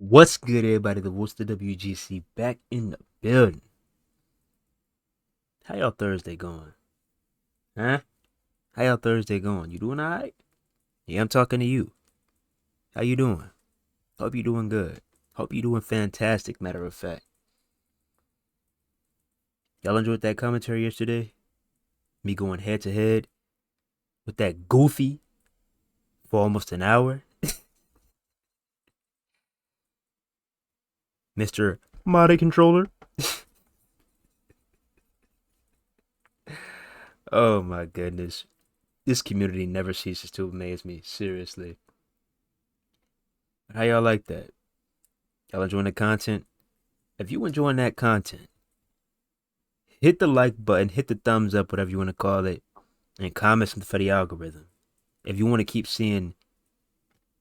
What's good, everybody? The Worcester WGC back in the building. How y'all Thursday going? Huh? How y'all Thursday going? You doing alright? Yeah, I'm talking to you. How you doing? Hope you doing good. Hope you doing fantastic, matter of fact. Y'all enjoyed that commentary yesterday? Me going head to head with that goofy for almost an hour? Mr. Body Controller? Oh my goodness. This community never ceases to amaze me, seriously. How y'all like that? Y'all enjoying the content? If you enjoying that content, hit the like button, hit the thumbs up, whatever you want to call it, and comment something for the algorithm. If you want to keep seeing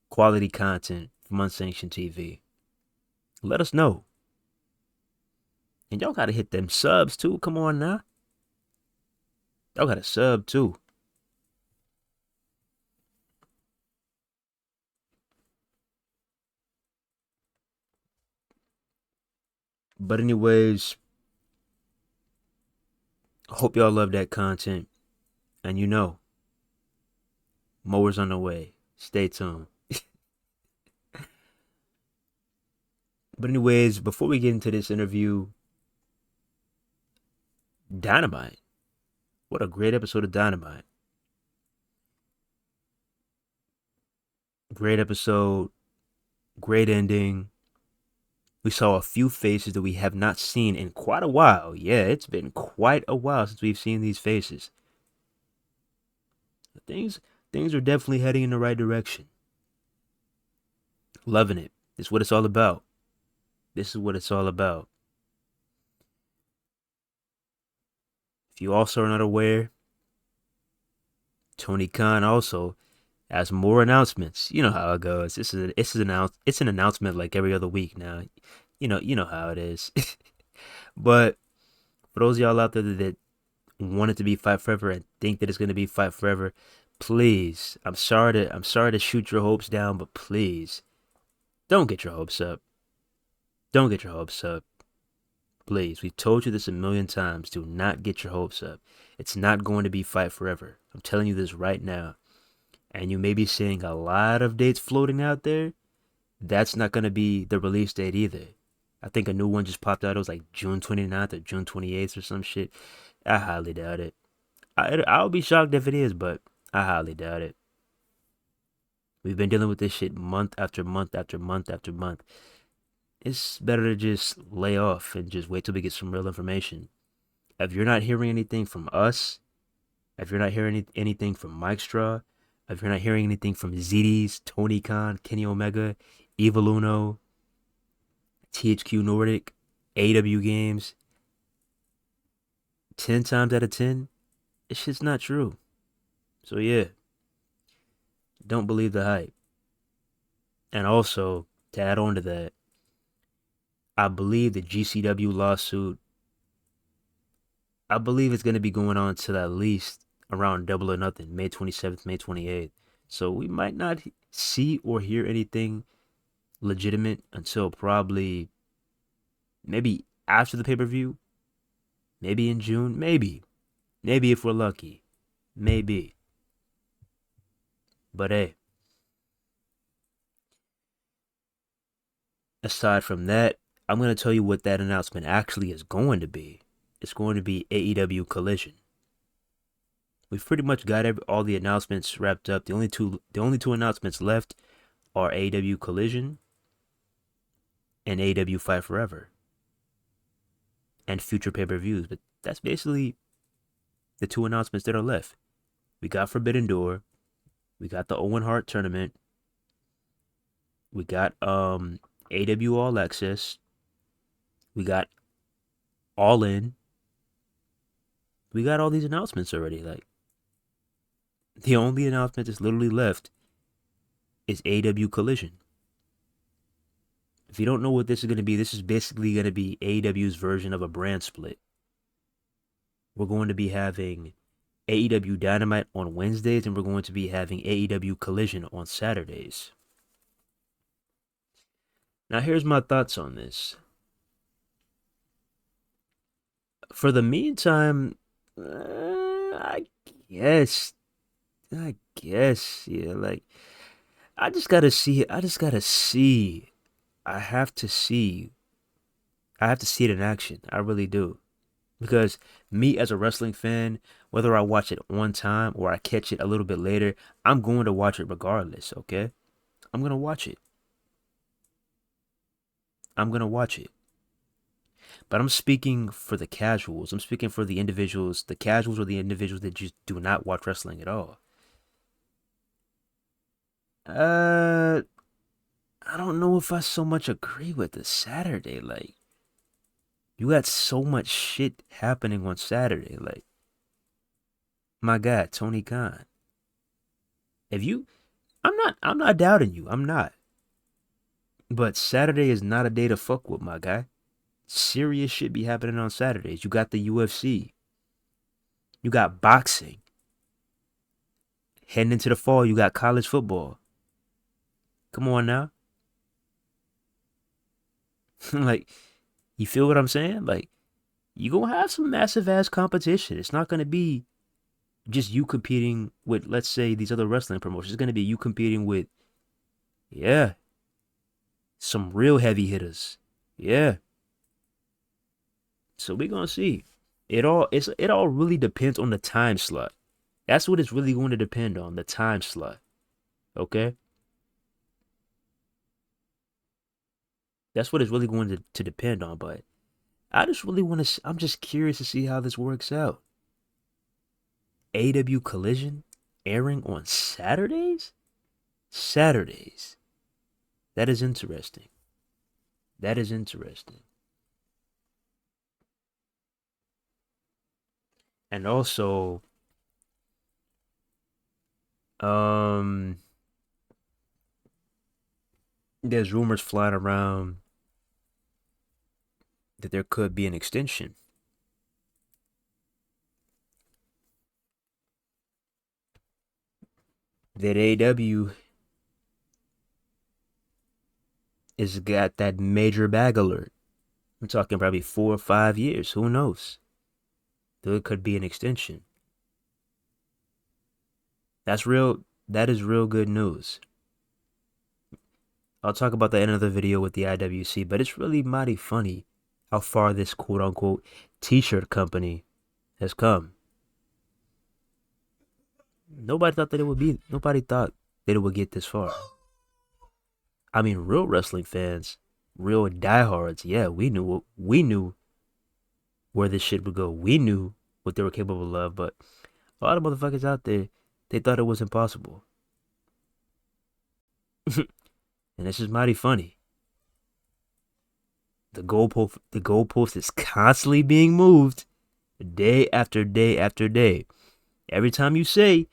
quality content from Unsanctioned TV, let us know. And y'all gotta hit them subs too. Come on now. Y'all gotta sub too. But anyways, I hope y'all love that content. And you know, mower's on the way. Stay tuned. But anyways, before we get into this interview, Dynamite. What a great episode of Dynamite. Great episode. Great ending. We saw a few faces that we have not seen in quite a while. Yeah, it's been quite a while since we've seen these faces. Things are definitely heading in the right direction. Loving it. This is what it's all about. This is what it's all about. If you also are not aware, Tony Khan also has more announcements. You know how it goes. It's an announcement like every other week now. You know how it is. But for those of y'all out there that want it to be Fight Forever and think that it's gonna be Fight Forever, please, I'm sorry to shoot your hopes down, but please don't get your hopes up. Don't get your hopes up. Please, we've told you this a million times. Do not get your hopes up. It's not going to be Fight Forever. I'm telling you this right now. And you may be seeing a lot of dates floating out there. That's not going to be the release date either. I think a new one just popped out. It was like June 29th or June 28th or some shit. I highly doubt it. I'll be shocked if it is, but I highly doubt it. We've been dealing with this shit month after month after month after month. It's better to just lay off and just wait till we get some real information. If you're not hearing anything from us, if you're not hearing anything from Mike Straw, if you're not hearing anything from ZDs, Tony Khan, Kenny Omega, Evil Uno, THQ Nordic, AEW Games, 10 times out of 10, it's just not true. So yeah, don't believe the hype. And also, to add on to that, I believe the GCW lawsuit, I believe it's going to be going on till at least around Double or Nothing, May 27th, May 28th. So we might not see or hear anything legitimate until probably maybe after the pay-per-view, maybe in June, maybe if we're lucky, maybe. But hey, aside from that, I'm going to tell you what that announcement actually is going to be. It's going to be AEW Collision. We've pretty much got all the announcements wrapped up. The only two announcements left are AEW Collision and AEW Fight Forever and future pay-per-views. But that's basically the two announcements that are left. We got Forbidden Door. We got the Owen Hart tournament. We got AEW All Access. We got All In. We got all these announcements already. Like, the only announcement that's literally left is AEW Collision. If you don't know what this is going to be, this is basically going to be AEW's version of a brand split. We're going to be having AEW Dynamite on Wednesdays, and we're going to be having AEW Collision on Saturdays. Now, here's my thoughts on this. For the meantime, I guess, yeah. Like, I just gotta see. I just gotta see. I have to see. I have to see it in action. I really do. Because me as a wrestling fan, whether I watch it one time or I catch it a little bit later, I'm going to watch it regardless, okay? I'm going to watch it. I'm going to watch it. But I'm speaking for the casuals. I'm speaking for the individuals, the casuals or the individuals that just do not watch wrestling at all. Uh, I don't know if I so much agree with the Saturday. Like, you got so much shit happening on Saturday. Like, my God, Tony Khan. If you, I'm not doubting you. I'm not. But Saturday is not a day to fuck with, my guy. Serious shit be happening on Saturdays. You got the UFC. You got boxing. Heading into the fall, you got college football. Come on now. Like, you feel what I'm saying? Like, you gonna have some massive ass competition. It's not gonna be just you competing with, let's say, these other wrestling promotions. It's gonna be you competing with, yeah, some real heavy hitters. Yeah. So we gonna see. It all really depends on the time slot. That's what it's really going to depend on, the time slot. Okay? That's what it's really going to depend on. But I just really want to, I'm just curious to see how this works out. AW Collision airing on Saturdays? Saturdays. That is interesting. That is interesting. And also, um, there's rumors flying around that there could be an extension. That AW is got that major bag alert. I'm talking probably 4 or 5 years. Who knows? There could be an extension. That's real. That is real good news. I'll talk about that in another video with the IWC, but it's really mighty funny how far this quote unquote t-shirt company has come. Nobody thought that it would get this far. I mean, real wrestling fans, real diehards, yeah, we knew where this shit would go. We knew what they were capable of, but a lot of motherfuckers out there, they thought it was impossible. And this is mighty funny. The goalpost is constantly being moved day after day after day. Every time you say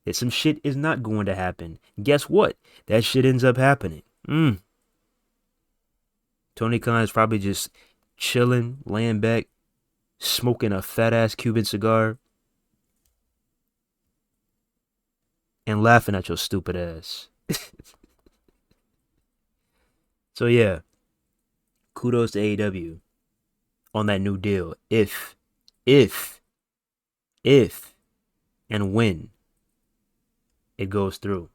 that some shit is not going to happen, guess what? That shit ends up happening. Tony Khan is probably just chilling, laying back, smoking a fat ass Cuban cigar, and laughing at your stupid ass. So yeah, kudos to AEW on that new deal. If, if, and when it goes through.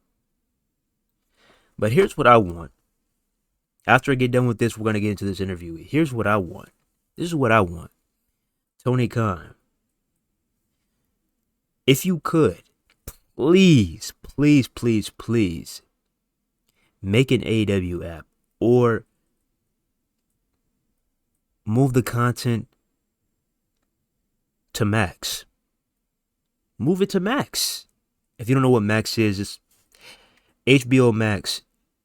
But here's what I want. After I get done with this, we're going to get into this interview. Here's what I want. This is what I want. Tony Khan, if you could, please, please, please, please make an AEW app or move the content to Max. Move it to Max. If you don't know what Max is, it's HBO Max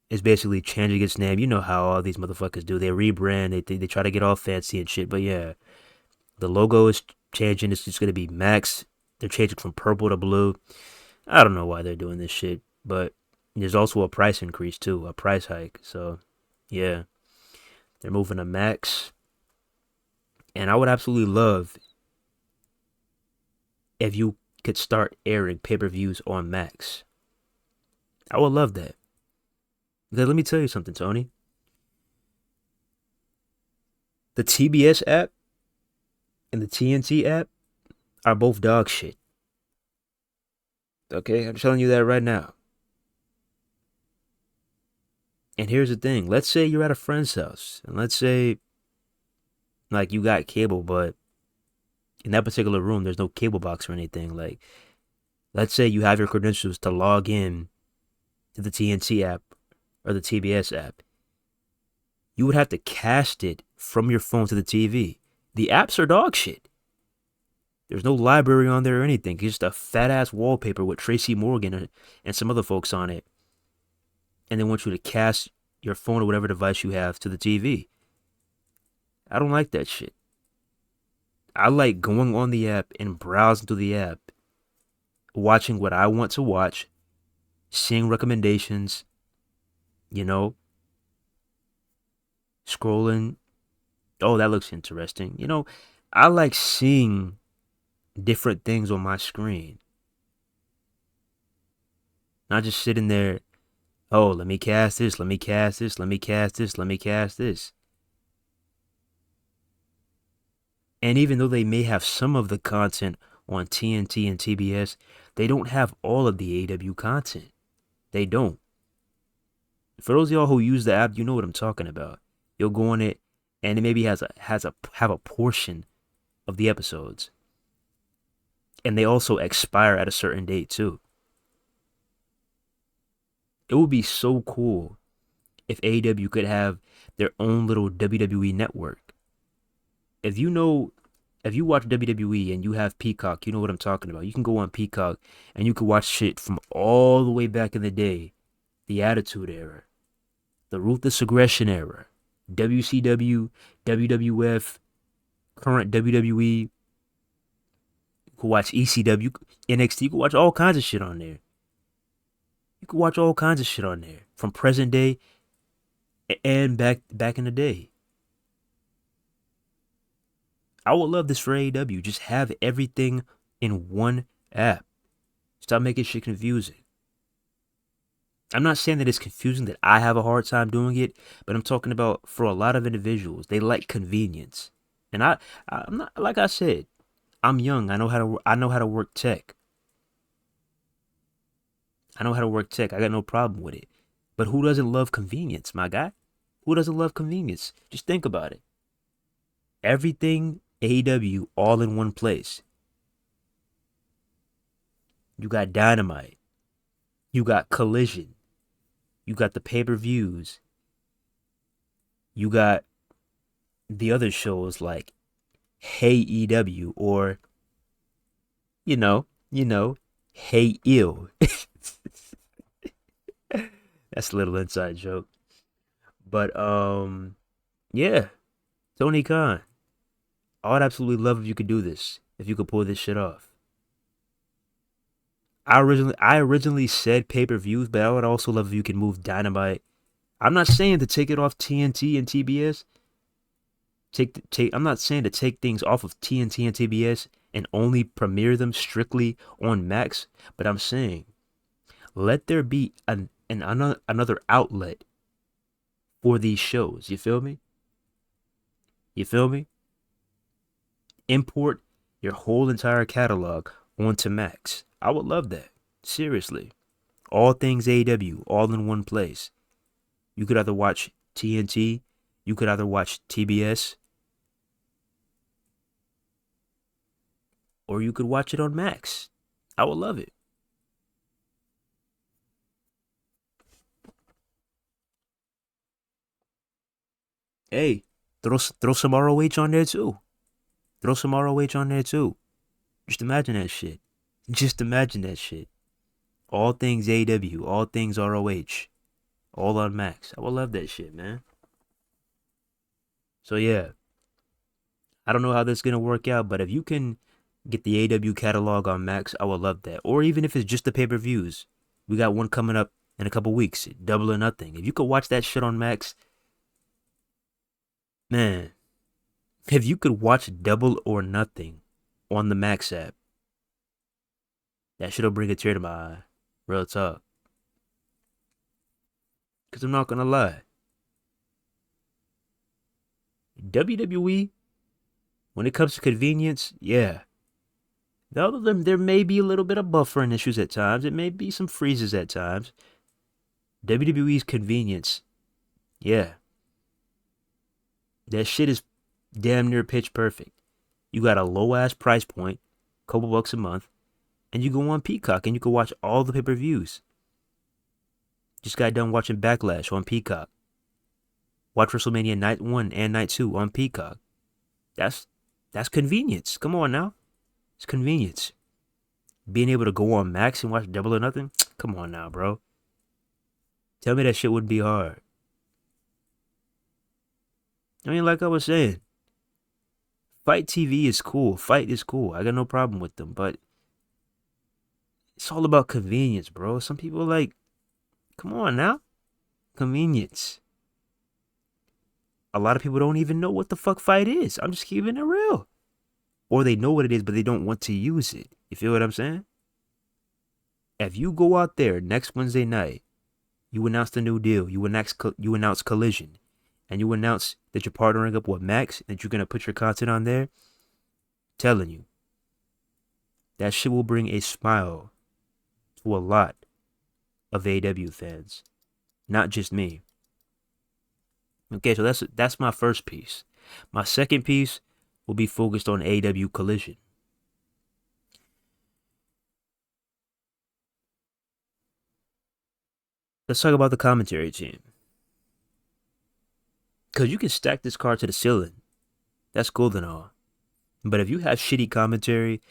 is basically changing its name. You know how all these motherfuckers do. They rebrand. They try to get all fancy and shit. But yeah, the logo is changing. It's just going to be Max. They're changing from purple to blue. I don't know why they're doing this shit. But there's also a price increase too. A price hike. So yeah, they're moving to Max. And I would absolutely love if you could start airing pay-per-views on Max. I would love that. Because let me tell you something, Tony. The TBS app and the TNT app are both dog shit. Okay, I'm telling you that right now. And here's the thing. Let's say you're at a friend's house, and let's say like you got cable, but in that particular room there's no cable box or anything. Like, let's say you have your credentials to log in to the TNT app or the TBS app. You would have to cast it from your phone to the TV. The apps are dog shit. There's no library on there or anything. It's just a fat ass wallpaper with Tracy Morgan and some other folks on it. And they want you to cast your phone or whatever device you have to the TV. I don't like that shit. I like going on the app and browsing through the app, watching what I want to watch, seeing recommendations, you know, scrolling. Oh, that looks interesting. I like seeing different things on my screen. Not just sitting there, oh, let me cast this, let me cast this, let me cast this, let me cast this. And even though they may have some of the content on TNT and TBS, they don't have all of the AEW content. They don't. For those of y'all who use the app, you know what I'm talking about. You'll go on it, and it maybe have a portion of the episodes, and they also expire at a certain date too. It would be so cool if AEW could have their own little WWE network. If you watch WWE and you have Peacock, you know what I'm talking about. You can go on Peacock and you can watch shit from all the way back in the day, the Attitude Era, the Ruthless Aggression Era, WCW, WWF, current WWE. You can watch ECW, NXT. You can watch all kinds of shit on there. You can watch all kinds of shit on there from present day and back in the day. I would love this for AEW. Just have everything in one app. Stop making shit confusing. I'm not saying that it's confusing, that I have a hard time doing it, but I'm talking about for a lot of individuals, they like convenience. And I'm not, like I said, I'm young. I know how to work tech. I know how to work tech. I got no problem with it. But who doesn't love convenience, my guy? Who doesn't love convenience? Just think about it. Everything AEW all in one place. You got Dynamite. You got Collision. You got the pay-per-views. You got the other shows like Hey EW, or you know, Hey Ill. That's a little inside joke. But yeah, Tony Khan. I would absolutely love if you could do this. If you could pull this shit off. I originally said pay-per-views, but I would also love if you could move Dynamite. I'm not saying to take it off TNT and TBS. I'm not saying to take things off of TNT and TBS and only premiere them strictly on Max, but I'm saying let there be another outlet for these shows. You feel me? You feel me? Import your whole entire catalog onto Max. I would love that. Seriously. All things AEW, all in one place. You could either watch TNT, you could either watch TBS, or you could watch it on Max. I would love it. Hey, throw some ROH on there too. Throw some ROH on there too. Just imagine that shit. Just imagine that shit. All things AEW, all things ROH, all on Max. I would love that shit, man. So yeah, I don't know how this is gonna work out, but if you can get the AEW catalog on Max, I would love that. Or even if it's just the pay-per-views. We got one coming up in a couple weeks, Double or Nothing. If you could watch that shit on Max, man, if you could watch Double or Nothing on the Max app, that shit'll bring a tear to my eye. Real talk. Because I'm not gonna lie. WWE, when it comes to convenience, yeah. Although there may be a little bit of buffering issues at times, it may be some freezes at times. WWE's convenience, yeah. That shit is damn near pitch perfect. You got a low ass price point, couple bucks a month, and you go on Peacock and you can watch all the pay-per-views. Just got done watching Backlash on Peacock. Watch WrestleMania Night 1 and Night 2 on Peacock. That's convenience. Come on now. It's convenience. Being able to go on Max and watch Double or Nothing? Come on now, bro. Tell me that shit wouldn't be hard. I mean, like I was saying, Fight TV is cool. Fight is cool. I got no problem with them, but it's all about convenience, bro. Some people like, come on now. Convenience. A lot of people don't even know what the fuck Fight is. I'm just keeping it real. Or they know what it is, but they don't want to use it. You feel what I'm saying? If you go out there next Wednesday night, you announce the new deal, you announce Collision, and you announce that you're partnering up with Max, that you're going to put your content on there, telling you, that shit will bring a smile to a lot of AEW fans. Not just me. Okay, so that's my first piece. My second piece will be focused on AEW Collision. Let's talk about the commentary team. Because you can stack this card to the ceiling. That's cool and all. But if you have shitty commentary,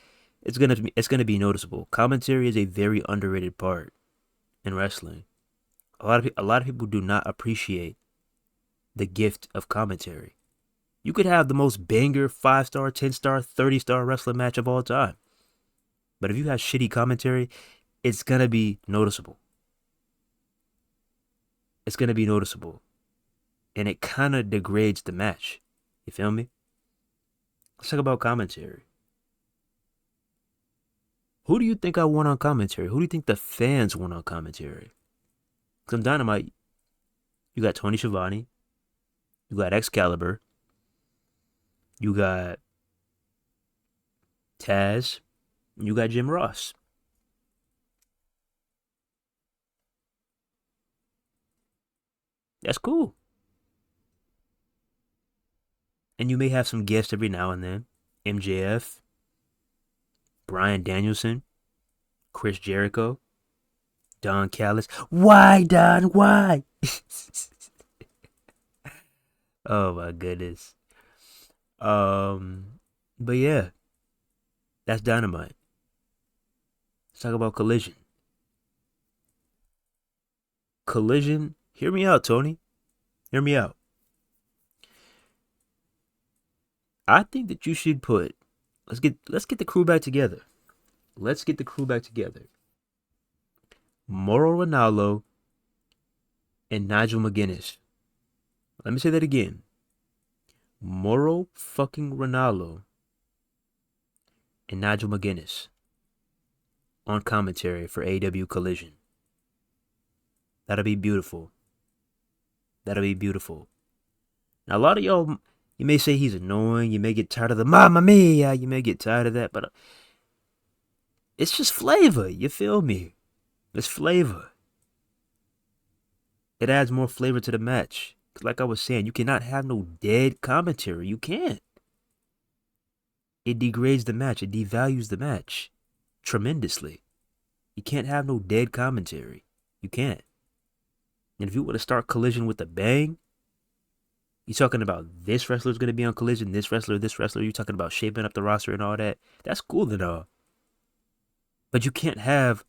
it's gonna be noticeable. Commentary is a very underrated part in wrestling. A lot of people do not appreciate the gift of commentary. You could have the most banger 5-star, 10-star, 30-star wrestling match of all time. But if you have shitty commentary, it's gonna be noticeable. It's gonna be noticeable. And it kind of degrades the match. You feel me? Let's talk about commentary. Who do you think I want on commentary? Who do you think the fans want on commentary? Because on Dynamite, you got Tony Schiavone, you got Excalibur, you got Taz, and you got Jim Ross. That's cool. And you may have some guests every now and then. MJF, Bryan Danielson, Chris Jericho, Don Callis. Why, Don? Why? Oh my goodness. But yeah, that's Dynamite. Let's talk about Collision. Collision, hear me out, Tony. Hear me out. I think that you should put, let's get the crew back together. Let's get the crew back together. Mauro Ranallo and Nigel McGuinness. Let me say that again. Mauro fucking Ranallo and Nigel McGuinness on commentary for AEW Collision. That'll be beautiful. That'll be beautiful. Now, a lot of y'all, you may say he's annoying. You may get tired of the Mamma Mia. You may get tired of that, but it's just flavor. You feel me? It's flavor. It adds more flavor to the match. Because like I was saying, you cannot have no dead commentary. You can't. It degrades the match. It devalues the match tremendously. You can't have no dead commentary. You can't. And if you want to start Collision with a bang, you're talking about this wrestler's going to be on Collision, this wrestler, you're talking about shaping up the roster and all that. That's cool and all. But you can't have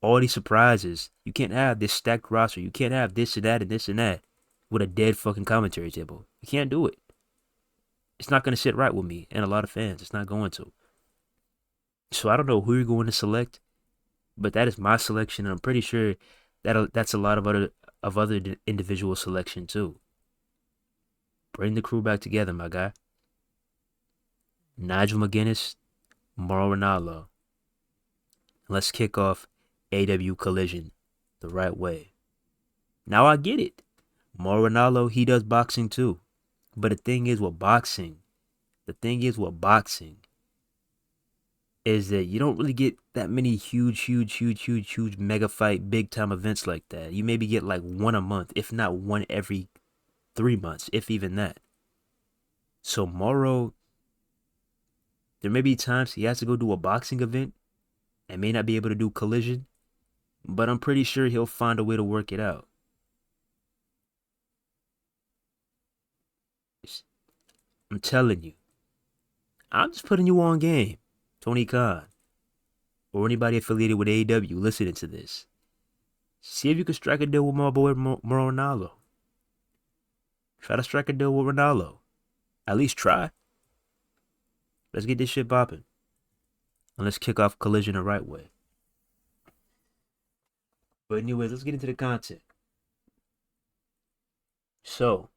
all these surprises. You can't have this stacked roster. You can't have this and that and this and that with a dead fucking commentary table. You can't do it. It's not going to sit right with me and a lot of fans. It's not going to. So I don't know who you're going to select, but that is my selection. And I'm pretty sure that's a lot of other individual selection too. Bring the crew back together, my guy. Nigel McGuinness, Mauro Ranallo. Let's kick off AEW Collision the right way. Now I get it. Mauro Ranallo, he does boxing too. But the thing is with boxing, is that you don't really get that many huge mega fight, big time events like that. You maybe get like one a month, if not one every 3 months, if even that. So Morrow, there may be times he has to go do a boxing event and may not be able to do Collision, but I'm pretty sure he'll find a way to work it out. I'm telling you. I'm just putting you on game, Tony Khan, or anybody affiliated with AEW listening to this. See if you can strike a deal with my boy Ronaldo. Try to strike a deal with Ronaldo. At least try. Let's get this shit popping. And let's kick off Collision the right way. But anyways, let's get into the content. So,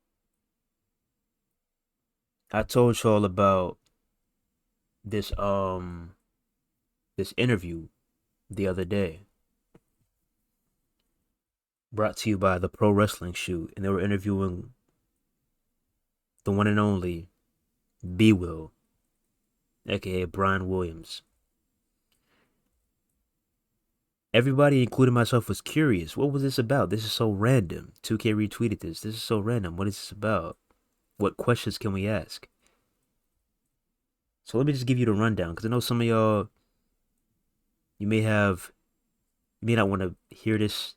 I told y'all about this this interview the other day. Brought to you by the Pro Wrestling Shoot, and they were interviewing the one and only BWill, aka Brian Williams. Everybody, including myself, was curious. What was this about? This is so random. 2K retweeted this. This is so random. What is this about? What questions can we ask? So let me just give you the rundown, because I know some of y'all, you may not want to hear this.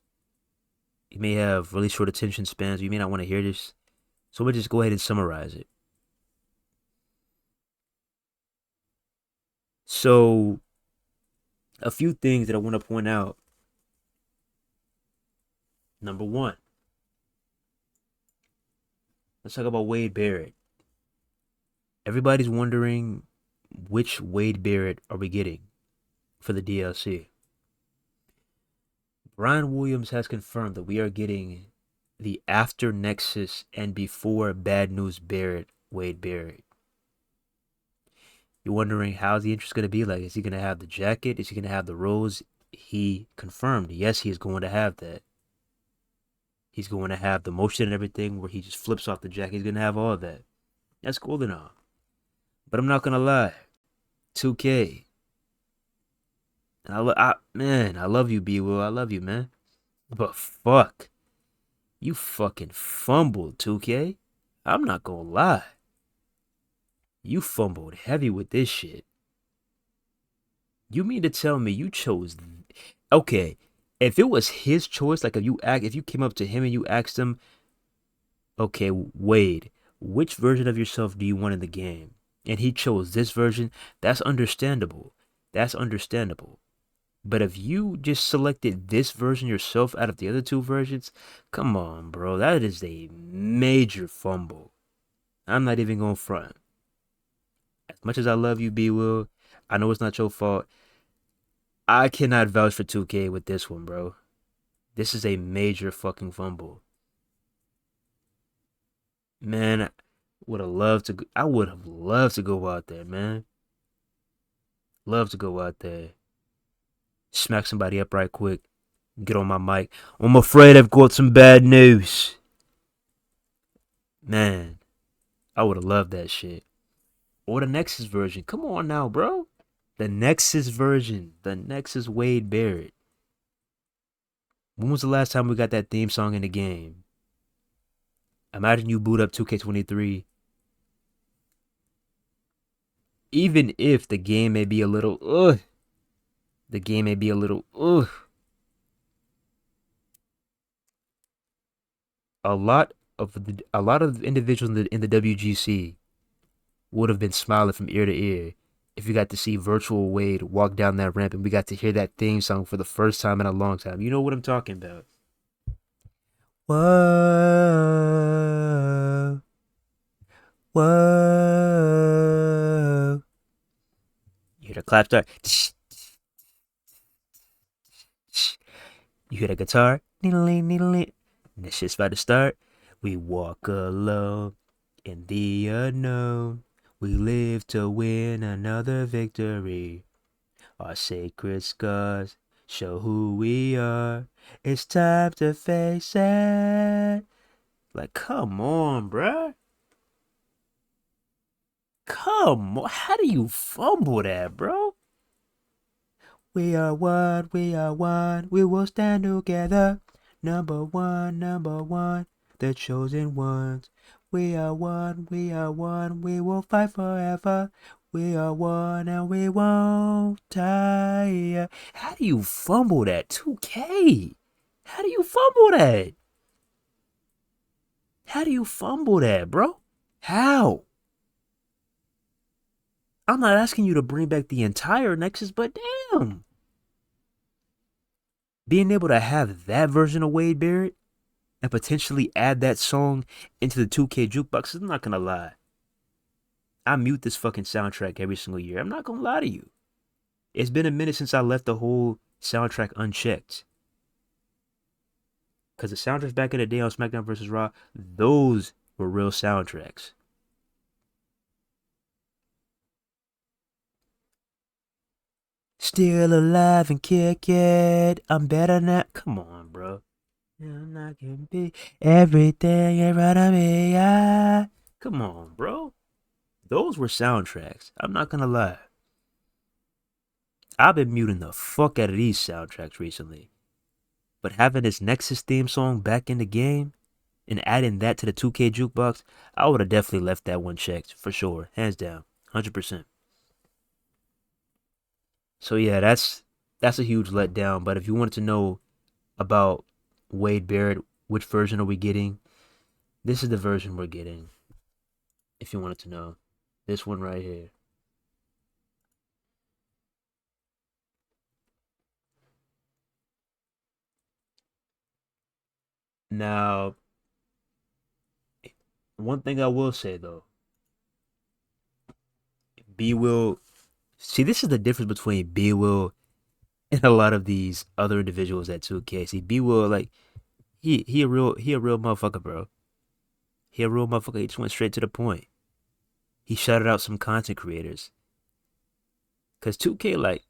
You may have really short attention spans. You may not want to hear this. So let me just go ahead and summarize it. So, a few things that I want to point out. Number one, let's talk about Wade Barrett. Everybody's wondering which Wade Barrett are we getting for the DLC. Brian Williams has confirmed that we are getting the after Nexus and before Bad News Barrett Wade Barrett. You're wondering how's the interest going to be like? Is he going to have the jacket? Is he going to have the rose? He confirmed, yes, he is going to have that. He's going to have the motion and everything where he just flips off the jacket. He's going to have all of that. That's cool and all. But I'm not going to lie. 2K. Man, I love you, BWill. I love you, man. But fuck. You fucking fumbled, 2K. I'm not going to lie. You fumbled heavy with this shit. You mean to tell me you chose... Okay, if it was his choice, like if you came up to him and you asked him, okay, Wade, which version of yourself do you want in the game? And he chose this version, that's understandable. That's understandable. But if you just selected this version yourself out of the other two versions, come on, bro. That is a major fumble. I'm not even going to front. As much as I love you, BWill, I know it's not your fault. I cannot vouch for 2K with this one, bro. This is a major fucking fumble. Man, I would have loved to go out there, man. Love to go out there. Smack somebody up right quick. Get on my mic. I'm afraid I've got some bad news. Man, I would have loved that shit. Or the Nexus version. Come on now, bro. The Nexus version. The Nexus Wade Barrett. When was the last time we got that theme song in the game? Imagine you boot up 2K23. Even if the game may be a little, the game may be a little, a lot of individuals in the WGC would have been smiling from ear to ear if you got to see Virtual Wade walk down that ramp and we got to hear that theme song for the first time in a long time. You know what I'm talking about. Whoa. Whoa. You hear the clap start. You hear the guitar. And this shit's about to start. We walk alone in the unknown. We live to win another victory. Our sacred scars show who we are. It's time to face it. Like, come on, bruh. Come on, how do you fumble that, bro? We are one, we are one, we will stand together. Number one, the chosen ones. We are one, we will fight forever. We are one and we won't tire. How do you fumble that? 2K. How do you fumble that? How do you fumble that, bro? How? I'm not asking you to bring back the entire Nexus, but damn. Being able to have that version of Wade Barrett and potentially add that song into the 2K jukebox, I'm not gonna lie. I mute this fucking soundtrack every single year. I'm not gonna lie to you. It's been a minute since I left the whole soundtrack unchecked. Because the soundtracks back in the day on SmackDown vs. Raw, those were real soundtracks. Still alive and kick it. I'm better now. Come on, bro. I'm not gonna be everything in front of me. Come on, bro. Those were soundtracks. I'm not gonna lie. I've been muting the fuck out of these soundtracks recently. But having this Nexus theme song back in the game and adding that to the 2K jukebox, I would have definitely left that one checked for sure. Hands down. 100%. So yeah, that's a huge letdown. But if you wanted to know about Wade Barrett, which version are we getting? This is the version we're getting. If you wanted to know. This one right here. Now, one thing I will say though, BWill. See, this is the difference between BWill and a lot of these other individuals at 2K. See, BWill, like he a real motherfucker, bro. He a real motherfucker. He just went straight to the point. He shouted out some content creators. Cause 2K, like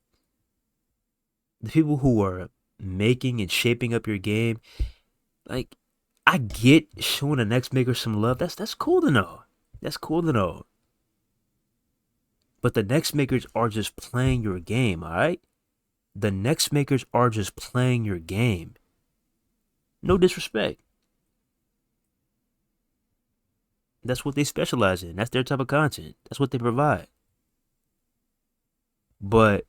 the people who are making and shaping up your game, like I get showing the next maker some love. That's cool to know. That's cool to know. But the next makers are just playing your game, alright? The next makers are just playing your game. No disrespect. That's what they specialize in. That's their type of content. That's what they provide. But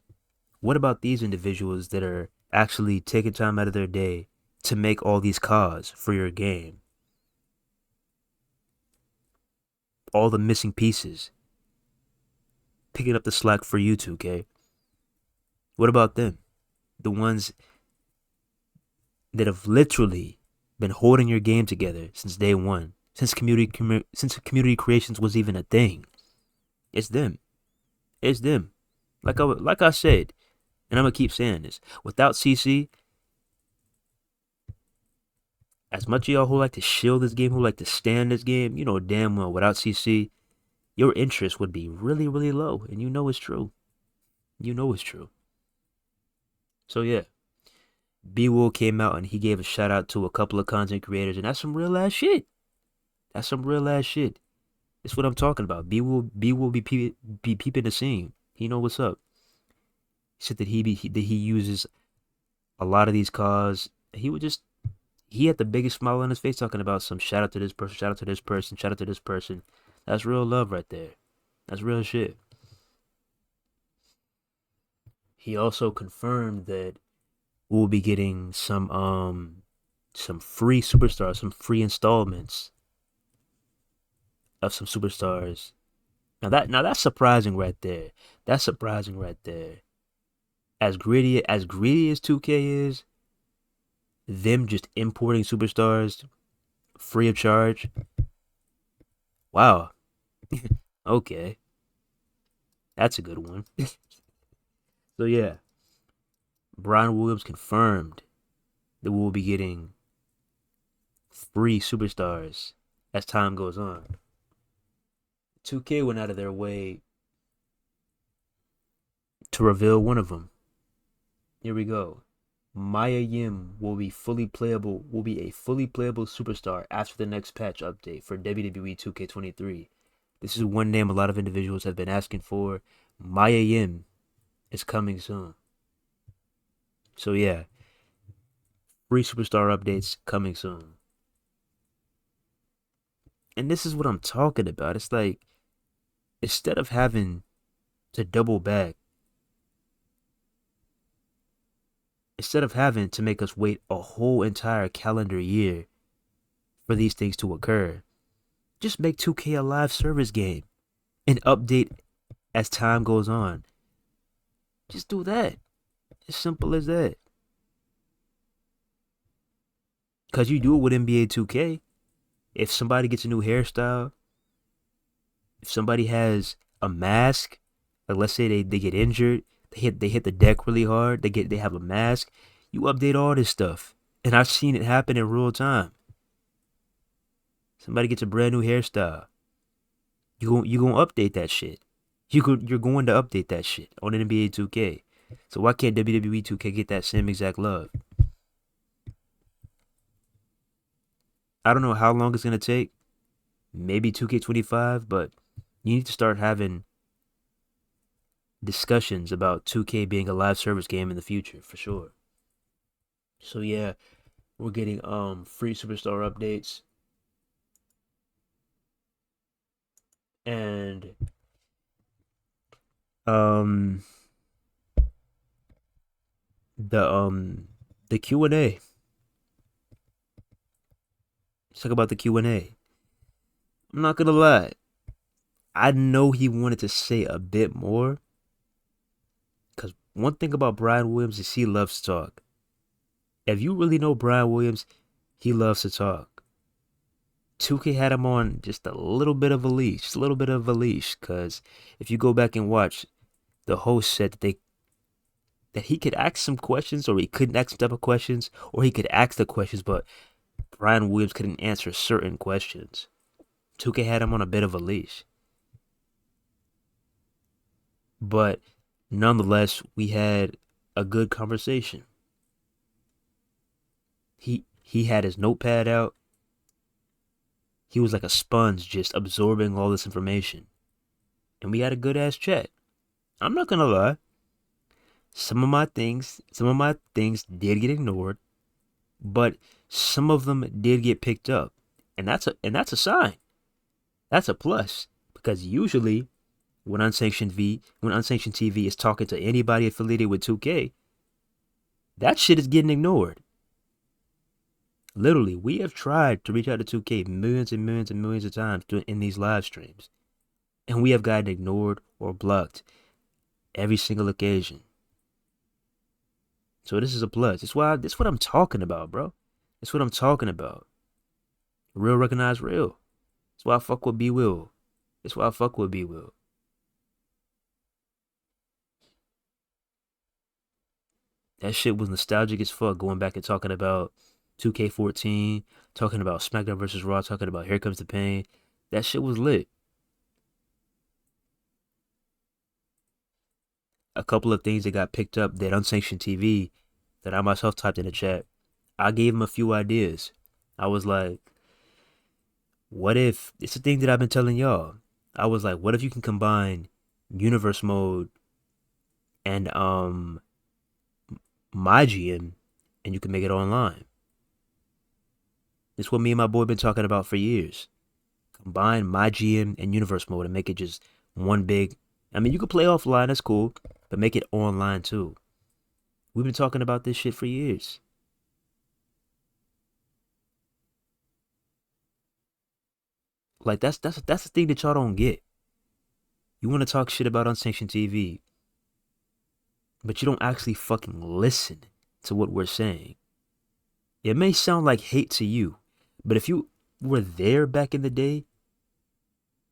what about these individuals that are actually taking time out of their day to make all these CODs for your game? All the missing pieces. Picking up the slack for you, 2K. What about them? The ones that have literally been holding your game together since day one. Since community creations was even a thing. It's them. It's them. Like I said, and I'm gonna keep saying this. Without CC, as much of y'all who like to shield this game, who like to stand this game, you know damn well without CC, your interest would be really, really low. And you know it's true. You know it's true. So yeah. BWill came out and he gave a shout out to a couple of content creators, and that's some real ass shit. That's some real ass shit. That's what I'm talking about. B will be peeping the scene. He know what's up. He said that he uses a lot of these cars. He had the biggest smile on his face talking about some shout out to this person, shout out to this person, shout out to this person. That's real love right there. That's real shit. He also confirmed that we'll be getting some free superstars, some free installments of some superstars. Now that's surprising right there. That's surprising right there. As greedy as 2K is, them just importing superstars free of charge. Wow. Okay. That's a good one. So yeah. Brian Williams confirmed that we'll be getting free superstars as time goes on. 2K went out of their way to reveal one of them. Here we go. Maya Yim will be a fully playable superstar after the next patch update for WWE 2K23. This is one name a lot of individuals have been asking for. Maya Yim is coming soon. So yeah, free superstar updates coming soon. And this is what I'm talking about. It's like, instead of having to double back, instead of having to make us wait a whole entire calendar year for these things to occur, just make 2K a live service game and update as time goes on. Just do that. As simple as that. Because you do it with NBA 2K. If somebody gets a new hairstyle, if somebody has a mask, like let's say they get injured, they hit the deck really hard, they have a mask, you update all this stuff. And I've seen it happen in real time. Somebody gets a brand new hairstyle. You gonna update that shit. You're going to update that shit on NBA 2K. So why can't WWE 2K get that same exact love? I don't know how long it's gonna take. Maybe 2K25, but you need to start having discussions about 2K being a live service game in the future for sure. So yeah, we're getting free superstar updates and um the um the Q&A. Let's talk about the Q&A. I'm not gonna lie. I know he wanted to say a bit more, because one thing about Brian Williams is he loves to talk. If you really know Brian Williams, he loves to talk. 2K had him on just a little bit of a leash, just a little bit of a leash, because if you go back and watch, the host said that he could ask some questions, or he couldn't ask some type of questions, or he could ask the questions, but Brian Williams couldn't answer certain questions. 2K had him on a bit of a leash. But nonetheless, we had a good conversation. He had his notepad out. He was like a sponge, just absorbing all this information. And we had a good ass chat. I'm not gonna lie. Some of my things did get ignored, but some of them did get picked up. And that's a sign. That's a plus. Because usually when Unsanctioned TV is talking to anybody affiliated with 2K, that shit is getting ignored. Literally, we have tried to reach out to 2K millions and millions and millions of times in these live streams, and we have gotten ignored or blocked every single occasion. So this is a plus. This is what I'm talking about, bro. That's what I'm talking about. Real recognize real. That's why I fuck with BWill. That's why I fuck with BWill. That shit was nostalgic as fuck, going back and talking about 2K14, talking about SmackDown vs. Raw, talking about Here Comes the Pain. That shit was lit. A couple of things that got picked up that Unsanctioned TV that I myself typed in the chat. I gave him a few ideas. I was like, what if it's the thing that I've been telling y'all? I was like, what if you can combine universe mode and my GM and you can make it online? It's what me and my boy been talking about for years. Combine my GM and universe mode and make it just one big. I mean, you could play offline, that's cool, but make it online too. We've been talking about this shit for years. Like that's the thing that y'all don't get. You want to talk shit about Unsanctioned TV, but you don't actually fucking listen to what we're saying. It may sound like hate to you, but if you were there back in the day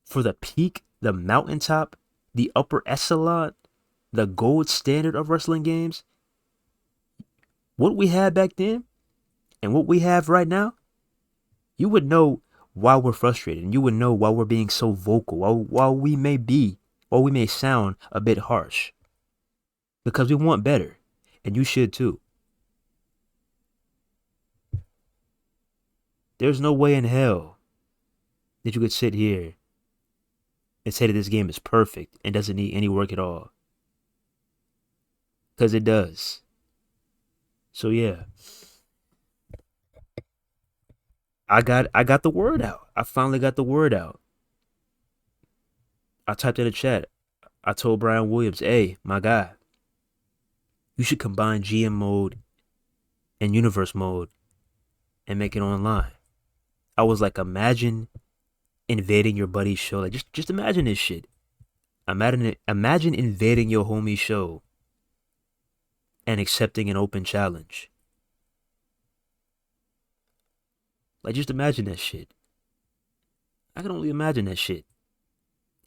for the peak, the mountaintop, the upper echelon, the gold standard of wrestling games, what we had back then and what we have right now, you would know why we're frustrated, and you would know why we're being so vocal, while we may sound a bit harsh. Because we want better, and you should too. There's no way in hell that you could sit here and say that this game is perfect and doesn't need any work at all. Because it does. So yeah, I got the word out. I finally got the word out. I typed in the chat. I told Brian Williams, hey, my guy, you should combine GM mode and universe mode and make it online. I was like, imagine invading your buddy's show. Like just imagine this shit. Imagine invading your homie's show and accepting an open challenge. Like just imagine that shit. I can only imagine that shit.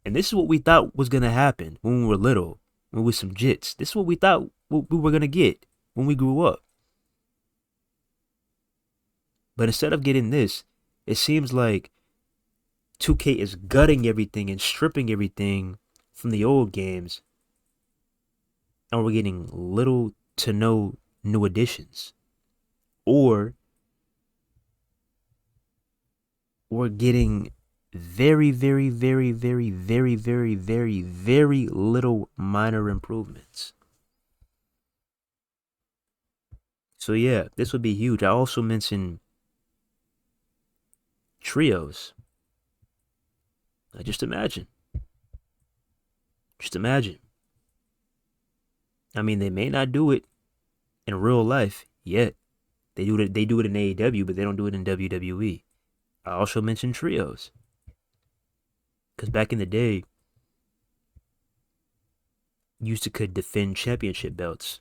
And this is what we thought was gonna happen when we were little, when we were some jits. This is what we thought we were gonna get when we grew up. But instead of getting this, it seems like 2K is gutting everything and stripping everything from the old games, and we're getting little to no new additions. Or we're getting very, very, very, very, very, very, very, very little minor improvements. So yeah, this would be huge. I also mentioned trios. Now just imagine. Just imagine. I mean, they may not do it in real life yet. They do it in AEW, but they don't do it in WWE. I also mentioned trios. Because back in the day, you used to could defend championship belts.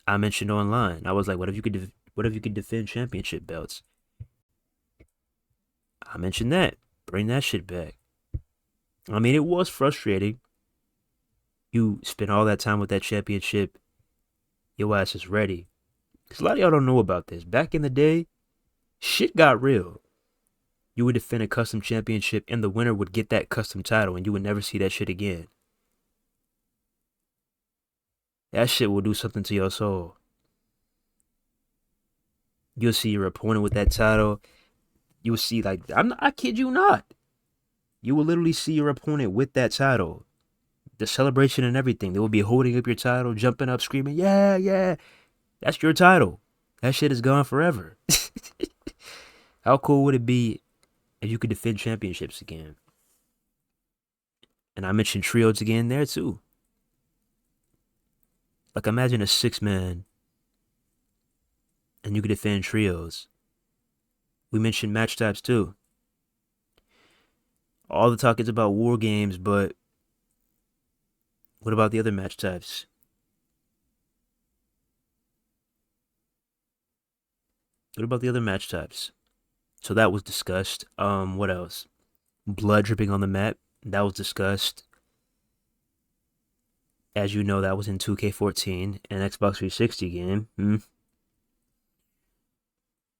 I mentioned online. I was like, what if you could defend championship belts? I mentioned that. Bring that shit back. I mean, it was frustrating. You spend all that time with that championship, your ass is ready. Because a lot of y'all don't know about this. Back in the day, shit got real. You would defend a custom championship and the winner would get that custom title and you would never see that shit again. That shit will do something to your soul. You'll see your opponent with that title. You'll see, like, I kid you not. You will literally see your opponent with that title. The celebration and everything. They will be holding up your title, jumping up, screaming, yeah, yeah. That's your title. That shit is gone forever. How cool would it be if you could defend championships again? And I mentioned trios again there too. Like imagine a 6-man and you could defend trios. We mentioned match types too. All the talk is about war games, but what about the other match types? What about the other match types? So that was discussed. What else? Blood dripping on the mat. That was discussed. As you know, that was in 2K14, an Xbox 360 game.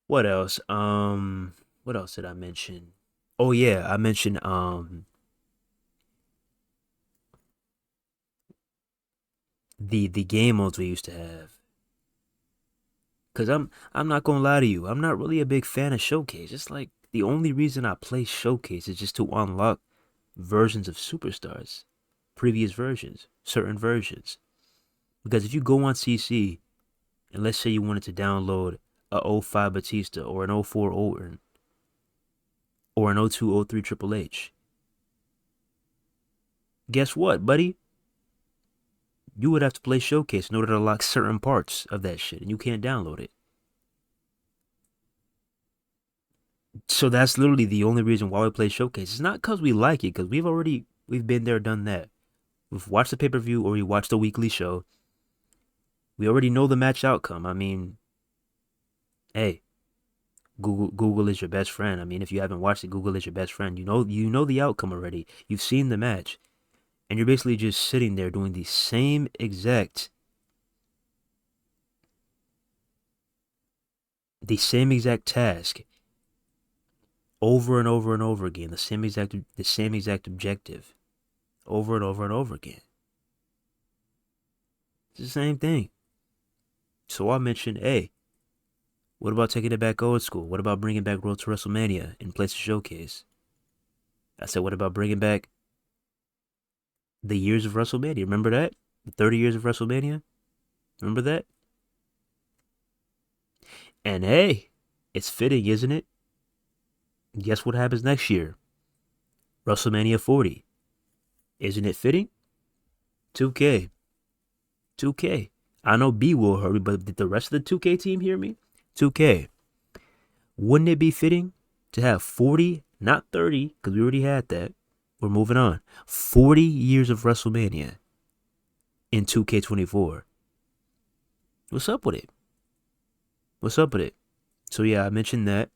What else? What else did I mention? Oh yeah, I mentioned the game modes we used to have. Cause I'm not gonna lie to you, I'm not really a big fan of Showcase. It's like the only reason I play Showcase is just to unlock versions of superstars, previous versions, certain versions. Because if you go on CC and let's say you wanted to download a '05 Batista or an '04 Orton or an '02, '03 Triple H, guess what, buddy? You would have to play Showcase in order to unlock certain parts of that shit, and you can't download it. So that's literally the only reason why we play Showcase. It's not because we like it, because we've been there, done that. We've watched the pay-per-view or we watched the weekly show. We already know the match outcome. I mean, hey, Google is your best friend. I mean, if you haven't watched it, Google is your best friend. You know the outcome already. You've seen the match. And you're basically just sitting there doing the same exact task over and over and over again, the same exact objective over and over and over again. It's the same thing. So I mentioned, hey, what about taking it back old school? What about bringing back Road to WrestleMania in place of Showcase? I said, what about bringing back the years of WrestleMania. Remember that? The 30 years of WrestleMania? Remember that? And hey, it's fitting, isn't it? Guess what happens next year? WrestleMania 40. Isn't it fitting? 2K. 2K. I know BWill heard me, but did the rest of the 2K team hear me? 2K. Wouldn't it be fitting to have 40, not 30, because we already had that. We're moving on. 40 years of WrestleMania in 2K24. What's up with it? What's up with it? So yeah, I mentioned that.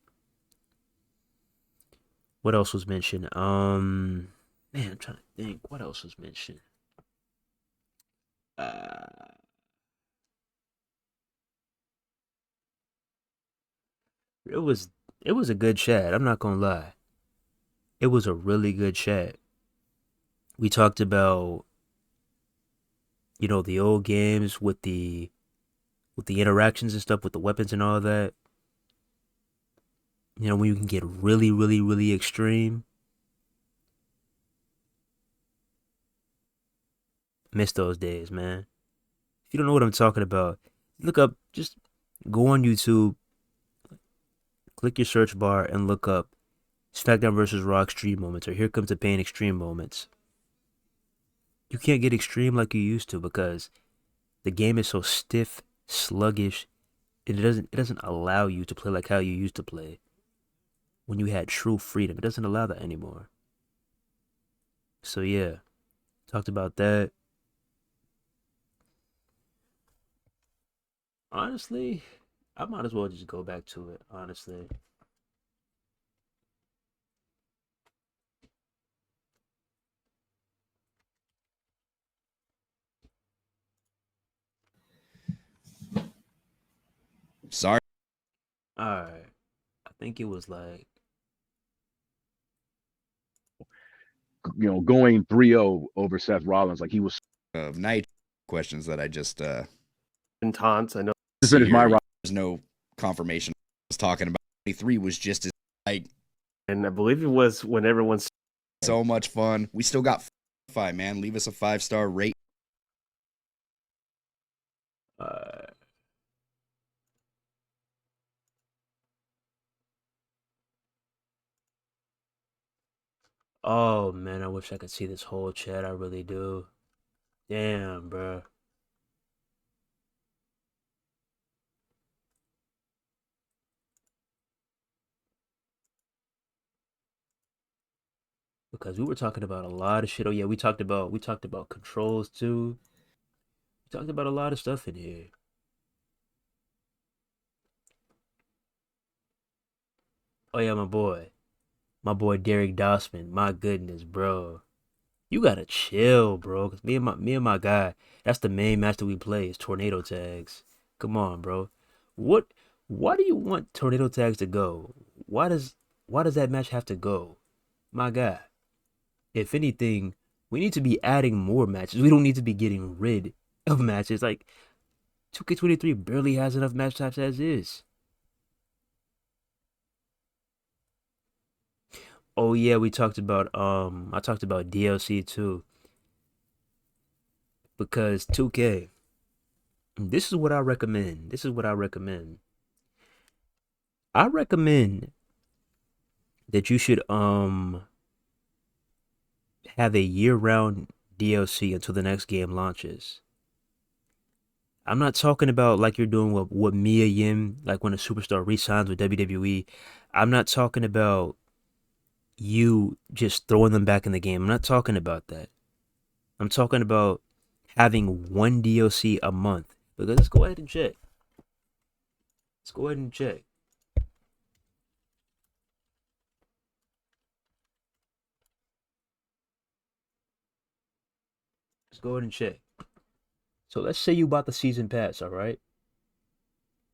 What else was mentioned? Man, I'm trying to think. What else was mentioned? Uh, it was it was a good chat. I'm not gonna lie. It was a really good chat. We talked about the old games with the interactions and stuff with the weapons and all that. When you can get really, really, really extreme. Miss those days, man. If you don't know what I'm talking about, look up. Just go on YouTube, click your search bar, and look up SmackDown versus Raw Extreme Moments or Here Comes the Pain Extreme Moments. You can't get extreme like you used to because the game is so stiff, sluggish. It doesn't allow you to play like how you used to play when you had true freedom. It doesn't allow that anymore. So yeah, talked about that. Honestly, I might as well just go back to it. Honestly, Sorry. all right. I think it was like going 3-0 over Seth Rollins. Like he was night questions that I just in taunts. I know. finish my round. There's no confirmation. I was talking about 23 was just as like, and I believe it was when everyone's so much fun. We still got 5, man. Leave us a 5-star rate. oh man, I wish I could see this whole chat. I really do. Damn, bro. Because we were talking about a lot of shit. Oh yeah, we talked about controls too. We talked about a lot of stuff in here. Oh yeah, my boy Derek Dossman. My goodness, bro, you gotta chill, bro. Cause me and my guy, that's the main match that we play is tornado tags. Come on, bro. What? Why do you want tornado tags to go? Why does that match have to go, my guy? If anything, we need to be adding more matches. We don't need to be getting rid of matches. Like 2K23 barely has enough match types as is. Oh yeah, we talked about I talked about DLC too. Because 2K, this is what I recommend. This is what I recommend. I recommend that you should have a year-round DLC until the next game launches. I'm not talking about like you're doing what Mia Yim, like when a superstar re-signs with WWE. I'm not talking about you just throwing them back in the game. I'm not talking about that. I'm talking about having one DLC a month. Because let's go ahead and check. Let's go ahead and check. Let's go ahead and check. So let's say you bought the season pass, all right?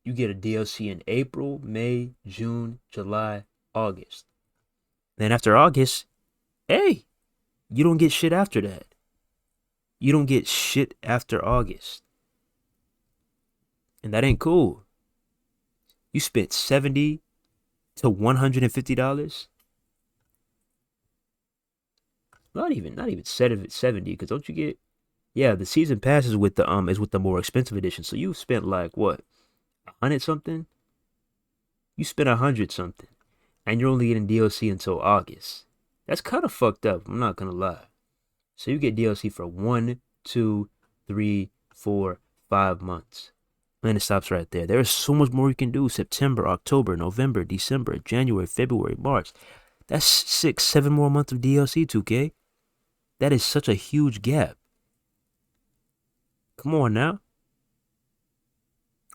You get a DLC in April, May, June, July, August. Then after August, hey, you don't get shit after that. You don't get shit after August. And that ain't cool. You spent $70 to $150. Not even 70, because don't you get, yeah, the season pass is with the more expensive edition. So you spent like what, 100 something? You spent 100 something, and you're only getting DLC until August. That's kind of fucked up. I'm not gonna lie. So you get DLC for 1, 2, 3, 4, 5 months. And it stops right there. There is so much more you can do. September, October, November, December, January, February, March. That's 6, 7 more months of DLC, 2K. That is such a huge gap. Come on now.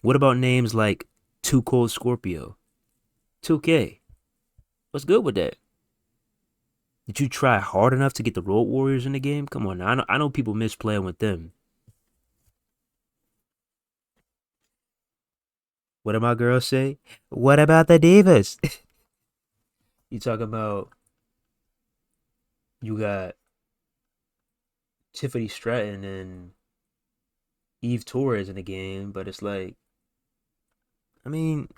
What about names like Too Cold Scorpio? 2K. What's good with that? Did you try hard enough to get the Road Warriors in the game? Come on now. I know people miss playing with them. What did my girl say? What about the Divas? You talking about you got Tiffany Stratton and Eve Torres in the game, but it's like, I mean,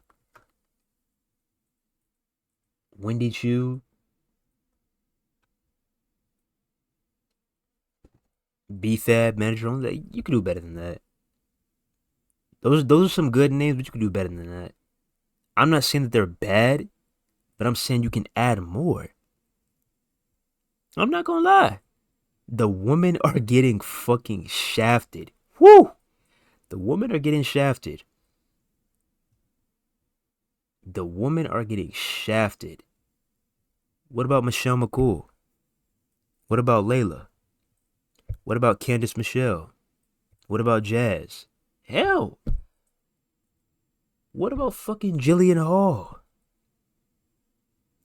Wendy Chu, BFAB, manager on that. You could do better than that. Those are some good names, but you could do better than that. I'm not saying that they're bad, but I'm saying you can add more. I'm not gonna lie. The women are getting fucking shafted. Woo! The women are getting shafted. The women are getting shafted. What about Michelle McCool? What about Layla? What about Candice Michelle? What about Jazz? Hell! What about fucking Jillian Hall?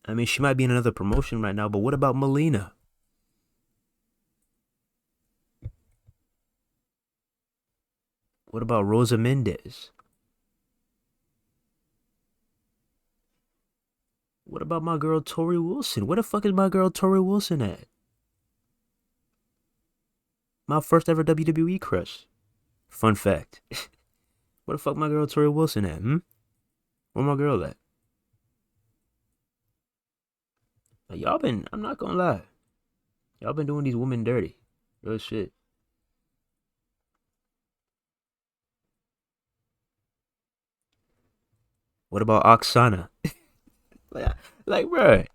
I mean, she might be in another promotion right now, but what about Melina? What about Rosa Mendez? What about my girl Tori Wilson? Where the fuck is my girl Tori Wilson at? My first ever WWE crush. Fun fact. Where the fuck my girl Tori Wilson at? Where my girl at? I'm not gonna lie. Y'all been doing these women dirty. Real shit. What about Oksana? like, bro,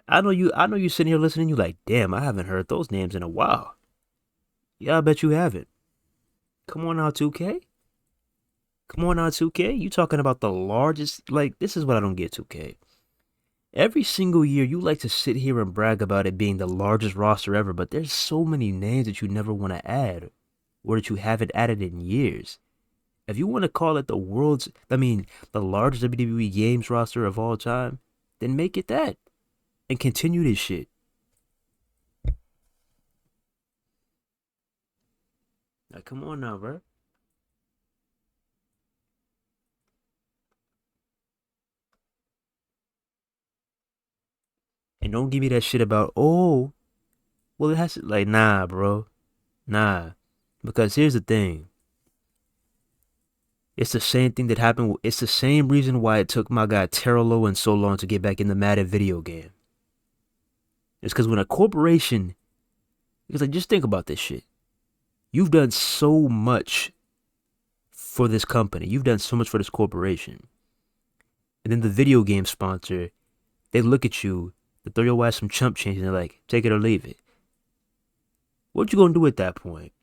I know you sitting here listening, you like, damn, I haven't heard those names in a while. Yeah, I bet you haven't. Come on now, 2K. Come on now, 2K. You talking about the largest, like, this is what I don't get, 2K. Every single year, you like to sit here and brag about it being the largest roster ever, but there's so many names that you never want to add, or that you haven't added in years. If you want to call it the largest WWE games roster of all time, then make it that. And continue this shit. Like, come on now, bro. And don't give me that shit about, oh, well, it has to, like, nah, bro. Nah. Because here's the thing. It's the same thing that happened. It's the same reason why it took my guy Terrell Lowen so long to get back in the Madden video game. It's because when a corporation, because like, just think about this shit. You've done so much for this company. You've done so much for this corporation. And then the video game sponsor, they look at you, they throw your ass some chump change, and they're like, take it or leave it. What you gonna do at that point?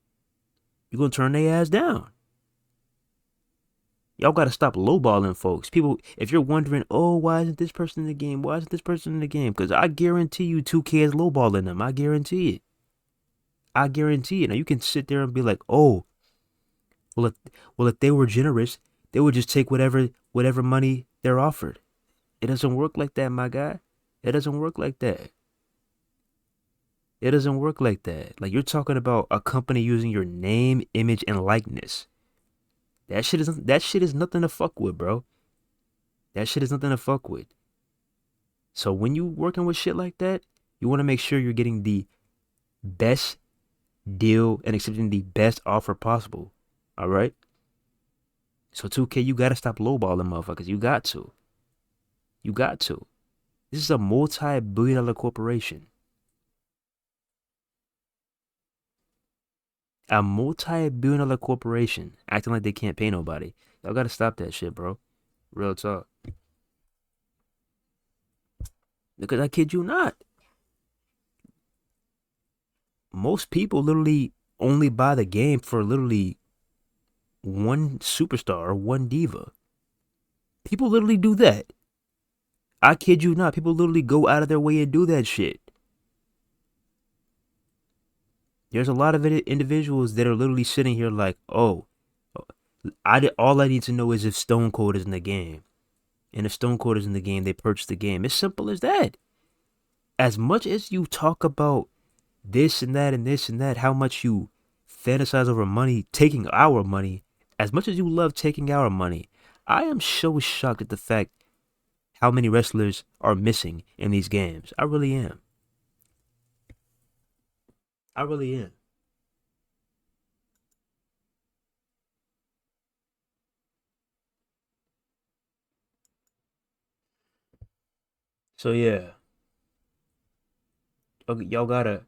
You gonna turn their ass down. Y'all gotta stop lowballing folks. People, if you're wondering, oh, why isn't this person in the game? Why isn't this person in the game? Because I guarantee you 2K is lowballing them. I guarantee it. I guarantee it. Now you can sit there and be like, oh, well if they were generous, they would just take whatever money they're offered. It doesn't work like that, my guy. It doesn't work like that. It doesn't work like that. Like, you're talking about a company using your name, image, and likeness. That shit is nothing to fuck with, bro. That shit is nothing to fuck with. So when you working with shit like that, you want to make sure you're getting the best deal and accepting the best offer possible. All right? So 2K, you got to stop lowballing motherfuckers. You got to. You got to. This is a multi-billion-dollar corporation. A multi-billion-dollar corporation acting like they can't pay nobody. Y'all gotta stop that shit, bro. Real talk. Because I kid you not, most people literally only buy the game for literally one superstar or one diva. People literally do that. I kid you not. People literally go out of their way and do that shit. There's a lot of individuals that are literally sitting here like, oh, all I need to know is if Stone Cold is in the game. And if Stone Cold is in the game, they purchase the game. It's simple as that. As much as you talk about this and that and this and that, how much you fantasize over money, taking our money, as much as you love taking our money, I am so shocked at the fact how many wrestlers are missing in these games. I really am. I really am. So yeah, y'all gotta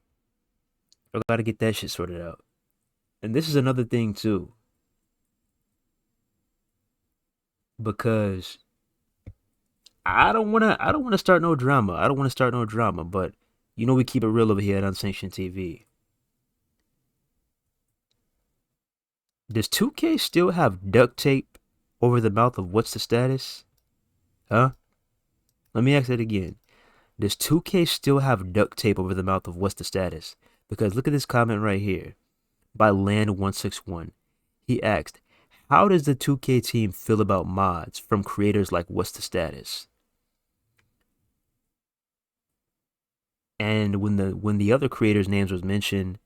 get that shit sorted out. And this is another thing too, because I don't wanna start no drama. I don't wanna start no drama, but you know we keep it real over here at Unsanctioned TV. Does 2K still have duct tape over the mouth of what's the status? Huh? Let me ask that again. Does 2K still have duct tape over the mouth of what's the status? Because look at this comment right here by Land161. He asked, how does the 2K team feel about mods from creators like What's the Status? And when the other creators' names was mentioned,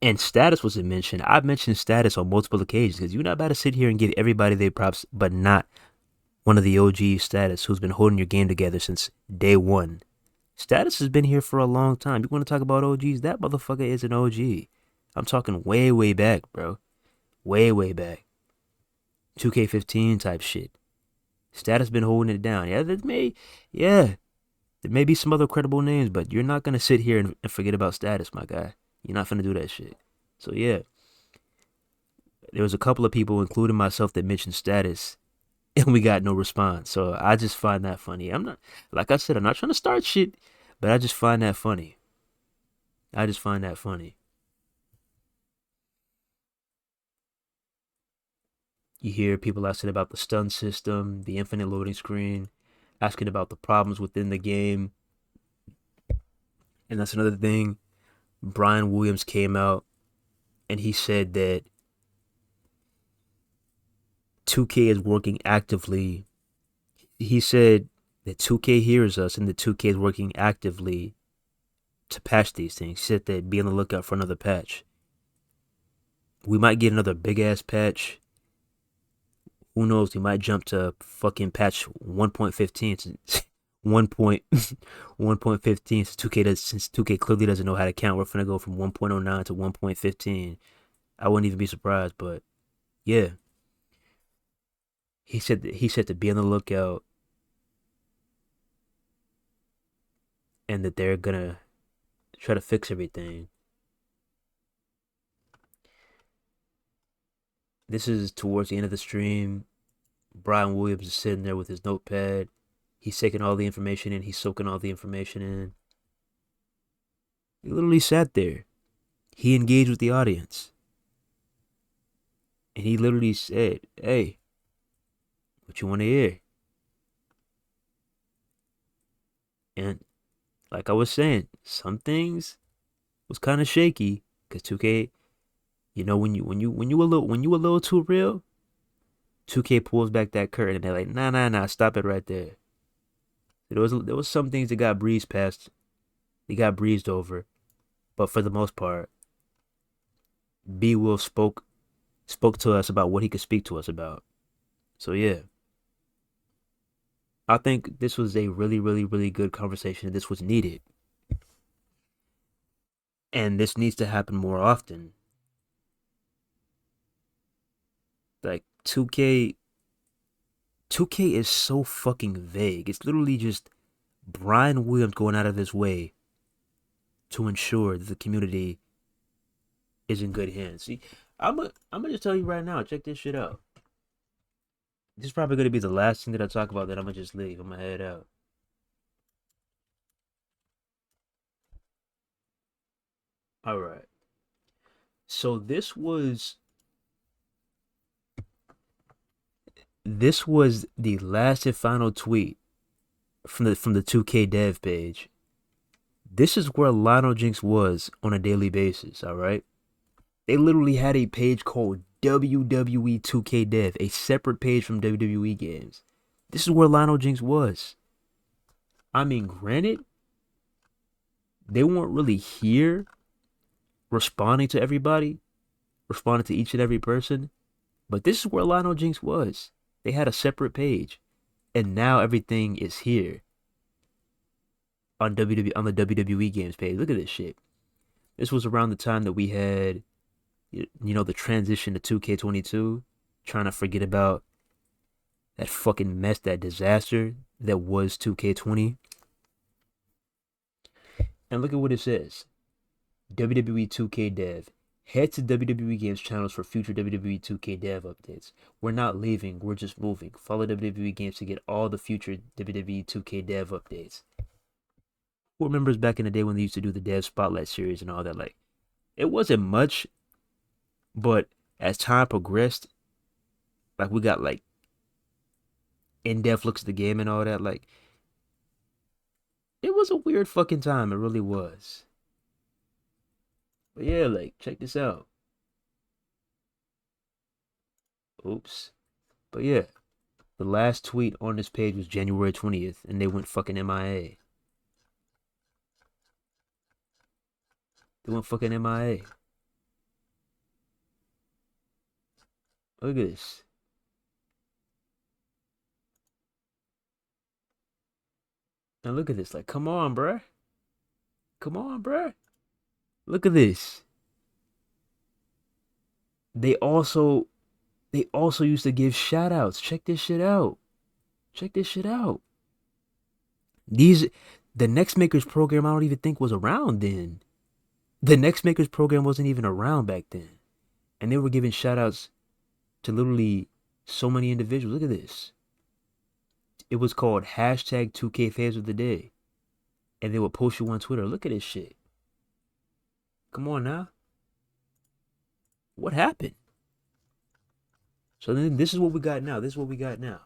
and Status wasn't mentioned, I've mentioned Status on multiple occasions because you're not about to sit here and give everybody their props, but not one of the OG Status who's been holding your game together since day one. Status has been here for a long time. You want to talk about OGs? That motherfucker is an OG. I'm talking way, way back, bro. Way, way back. 2K15 type shit. Status been holding it down. There may be some other credible names, but you're not gonna sit here and forget about Status, my guy. You're not gonna do that shit. So yeah, there was a couple of people, including myself, that mentioned Status, and we got no response. So I just find that funny. I'm not, like I said, I'm not trying to start shit, but I just find that funny. I just find that funny. You hear people asking about the stun system, the infinite loading screen, asking about the problems within the game. And that's another thing. Brian Williams came out and he said that 2K is working actively. He said that 2K hears us and that 2K is working actively to patch these things. He said that be on the lookout for another patch. We might get another big ass patch. Who knows? We might jump to fucking patch 1.15. 1.15 since 2K clearly doesn't know how to count. We're gonna go from 1.09 to 1.15. I wouldn't even be surprised, but yeah. He said to be on the lookout and that they're gonna try to fix everything. This is towards the end of the stream. Brian Williams is sitting there with his notepad. He's taking all the information in. He's soaking all the information in. He literally sat there. He engaged with the audience. And he literally said, hey, what you want to hear? And like I was saying, some things was kind of shaky because 2K, you know, when you a little too real, 2K pulls back that curtain and they're like, nah, stop it right there. There was some things that got breezed past, they got breezed over, but for the most part, BWill spoke to us about what he could speak to us about. So yeah, I think this was a really, really, really good conversation. This was needed, and this needs to happen more often. Like 2K is so fucking vague. It's literally just Brian Williams going out of his way to ensure that the community is in good hands. See, I'm gonna just tell you right now. Check this shit out. This is probably gonna be the last thing that I talk about. That I'm gonna just leave. I'm gonna head out. All right. So this was the last and final tweet from the 2K dev page. This is where Lionel Jinx was on a daily basis, all right? They literally had a page called WWE2K Dev, a separate page from WWE games. This is where Lionel Jinx was. I mean, granted, they weren't really here responding to everybody, responding to each and every person, but this is where Lionel Jinx was. They had a separate page, and now everything is here on the WWE games page. Look at this shit. This was around the time that we had, the transition to 2K22, trying to forget about that fucking mess, that disaster that was 2K20. And look at what it says. WWE 2K Dev. Head to WWE Games channels for future WWE 2K Dev updates. We're not leaving, we're just moving. Follow WWE Games to get all the future WWE 2K Dev updates. Who remembers back in the day when they used to do the Dev Spotlight series and all that? Like, it wasn't much, but as time progressed, like, we got, like, in-depth looks at the game and all that. Like, it was a weird fucking time. It really was. But yeah, like, check this out. Oops. But yeah, the last tweet on this page was January 20th, and they went fucking MIA. They went fucking MIA. Look at this. Now look at this. Like, come on, bruh. Come on, bruh. Look at this. They also used to give shout outs. Check this shit out. Check this shit out. The Next Makers program I don't even think was around then. The Next Makers program wasn't even around back then. And they were giving shout outs to literally so many individuals. Look at this. It was called hashtag 2K Fans of the Day. And they would post you on Twitter. Look at this shit. Come on now. What happened? So then this is what we got now. This is what we got now.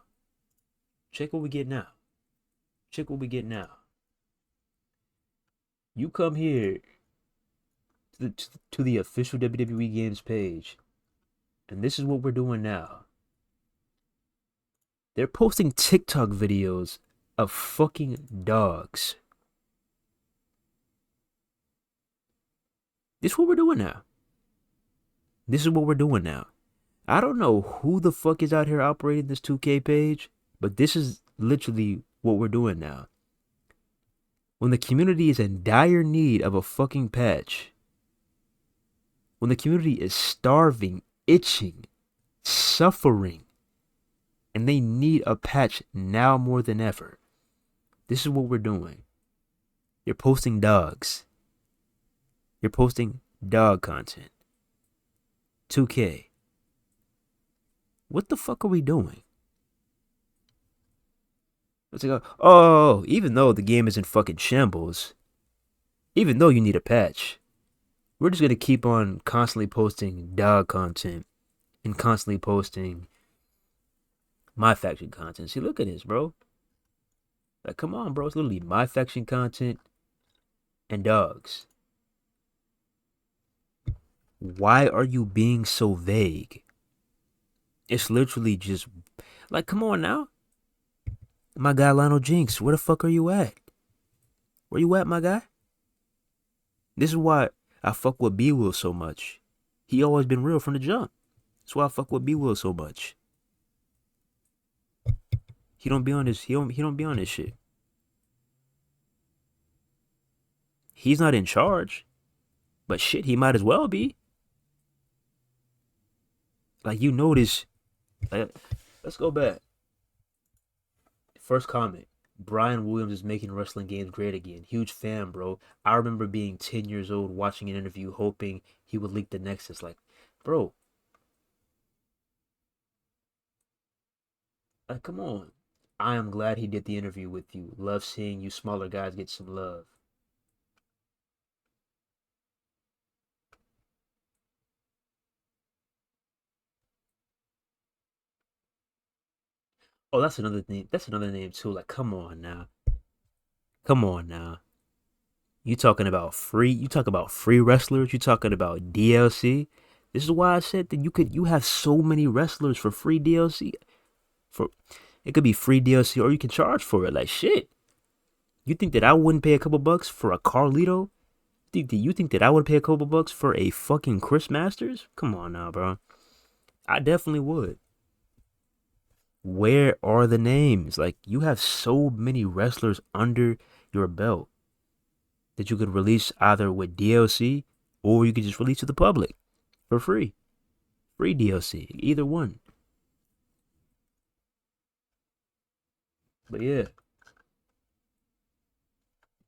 Check what we get now. Check what we get now. You come here to the official WWE Games page, and this is what we're doing now. They're posting TikTok videos of fucking dogs. This is what we're doing now. This is what we're doing now. I don't know who the fuck is out here operating this 2K page, but this is literally what we're doing now. When the community is in dire need of a fucking patch, when the community is starving, itching, suffering, and they need a patch now more than ever, this is what we're doing. You're posting dogs. You're posting dog content. 2K. What the fuck are we doing? Let's go. Oh, even though the game is in fucking shambles, even though you need a patch, we're just gonna keep on constantly posting dog content and constantly posting my faction content. See, look at this, bro. Like, come on, bro. It's literally my faction content and dogs. Why are you being so vague? It's literally just, like, come on now. My guy Lionel Jinx, where the fuck are you at? Where you at, my guy? This is why I fuck with BWill so much. He always been real from the jump. That's why I fuck with BWill so much. He don't be on this. He don't be on this shit. He's not in charge, but shit, he might as well be. Like, you notice. Like, let's go back. First comment. Brian Williams is making wrestling games great again. Huge fan, bro. I remember being 10 years old watching an interview hoping he would leak the Nexus. Like, bro, like, come on. I am glad he did the interview with you. Love seeing you smaller guys get some love. Oh, that's another thing. That's another name too. Like, come on now. Come on now. You talking about free? You talk about free wrestlers? You talking about DLC? This is why I said that you have so many wrestlers for free DLC. For it could be free DLC or you can charge for it. Like shit. You think that I wouldn't pay a couple bucks for a Carlito? You think that I would pay a couple bucks for a fucking Chris Masters? Come on now, bro. I definitely would. Where are the names? Like you have so many wrestlers under your belt that you could release either with DLC or you could just release to the public for free. Free DLC, either one. But yeah,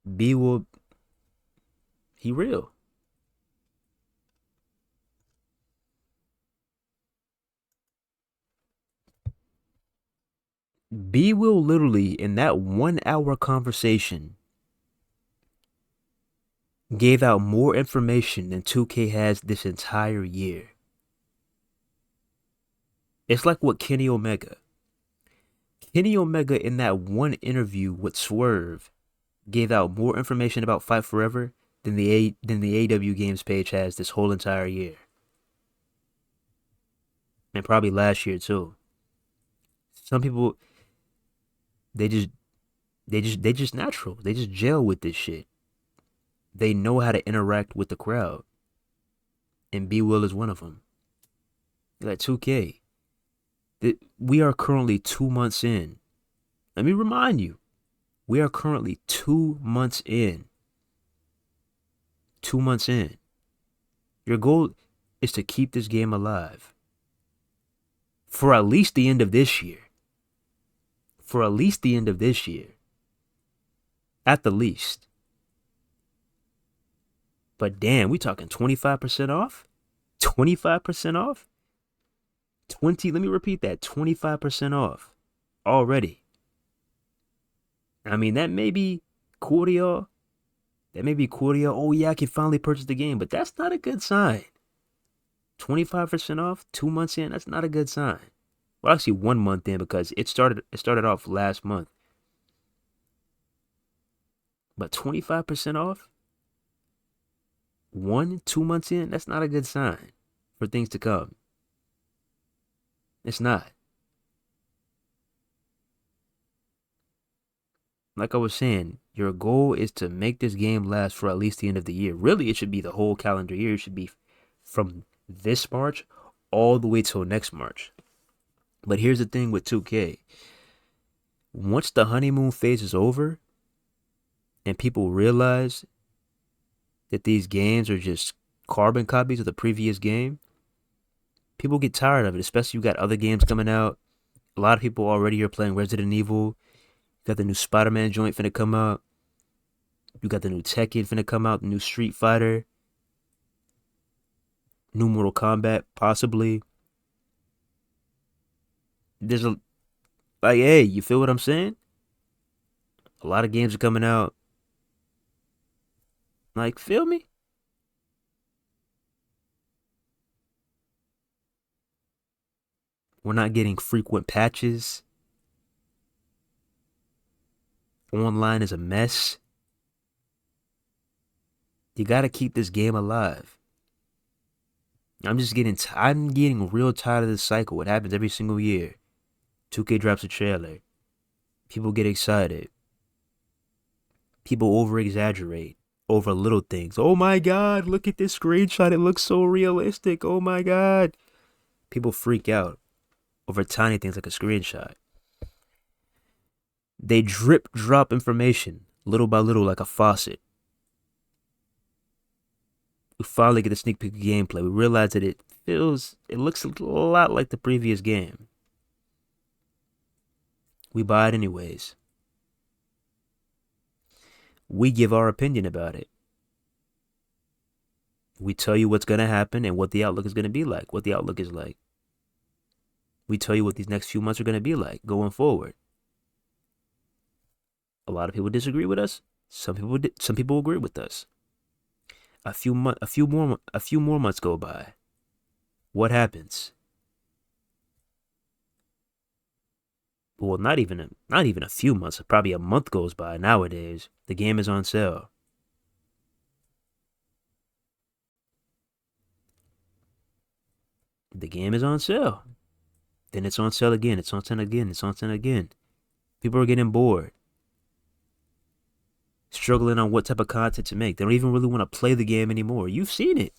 BWill, he real. BWill literally in that 1 hour conversation gave out more information than 2K has this entire year. It's like what Kenny Omega in that one interview with Swerve gave out more information about Fight Forever than the AEW games page has this whole entire year. And probably last year too. Some people they just natural. They just gel with this shit. They know how to interact with the crowd. And BWill is one of them. Like 2K. We are currently 2 months in. Let me remind you. We are currently 2 months in. 2 months in. Your goal is to keep this game alive. For at least the end of this year. For at least the end of this year. At the least. But damn, we talking 25% off? 25% off? Let me repeat that. 25% off. Already. I mean, that may be cool to y'all. Oh yeah, I can finally purchase the game. But that's not a good sign. 25% off, 2 months in, that's not a good sign. Well, actually 1 month in because it started off last month. But 25% off? 2 months in, that's not a good sign for things to come. It's not. Like I was saying, your goal is to make this game last for at least the end of the year. Really, it should be the whole calendar year. It should be from this March all the way till next March. But here's the thing with 2K. Once the honeymoon phase is over and people realize that these games are just carbon copies of the previous game, people get tired of it, especially you got other games coming out. A lot of people already are playing Resident Evil. You got the new Spider-Man joint finna come out. You got the new Tekken finna come out, the new Street Fighter. New Mortal Kombat, possibly. There's a... Like, hey, you feel what I'm saying? A lot of games are coming out. Like, feel me? We're not getting frequent patches. Online is a mess. You gotta keep this game alive. I'm getting real tired of this cycle. It happens every single year. 2K drops a trailer. People get excited. People over-exaggerate over little things. Oh my god, look at this screenshot. It looks so realistic. Oh my god. People freak out over tiny things like a screenshot. They drip drop information little by little like a faucet. We finally get a sneak peek of gameplay. We realize that it looks a lot like the previous game. We buy it anyways. We give our opinion about it. We tell you what's going to happen and what the outlook is going to be like, what the outlook is like. We tell you what these next few months are going to be like going forward. A lot of people disagree with us. Some people agree with us. A few more months go by. What happens? Well, not even a few months. Probably a month goes by nowadays. The game is on sale. The game is on sale. Then it's on sale again. It's on sale again. It's on sale again. People are getting bored. Struggling on what type of content to make. They don't even really want to play the game anymore. You've seen it.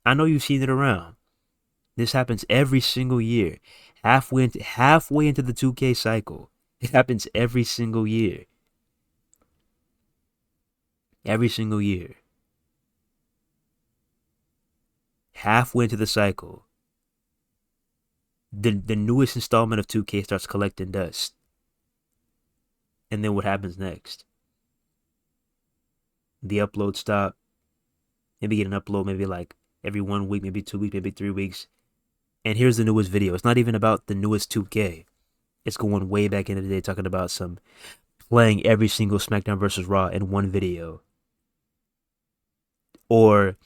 I know you've seen it around. This happens every single year. Halfway into the 2K cycle. It happens every single year. Every single year. Halfway into the cycle. The newest installment of 2K starts collecting dust. And then what happens next? The upload stop. Maybe get an upload maybe like every 1 week, maybe 2 weeks, maybe 3 weeks. And here's the newest video. It's not even about the newest 2K. It's going way back into the day, talking about some playing every single SmackDown vs. Raw in one video. Or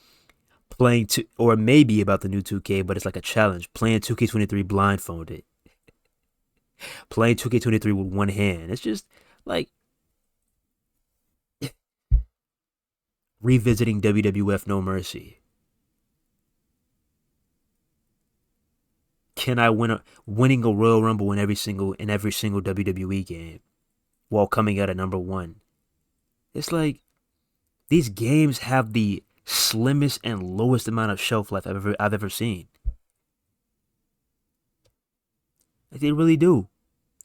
or maybe about the new 2K, but it's like a challenge. Playing 2K23 blindfolded. Playing 2K23 with one hand. It's just like revisiting WWF No Mercy. Can I winning a Royal Rumble in every single WWE game while coming out at number 1? It's like these games have the slimmest and lowest amount of shelf life I've ever seen. Like they really do.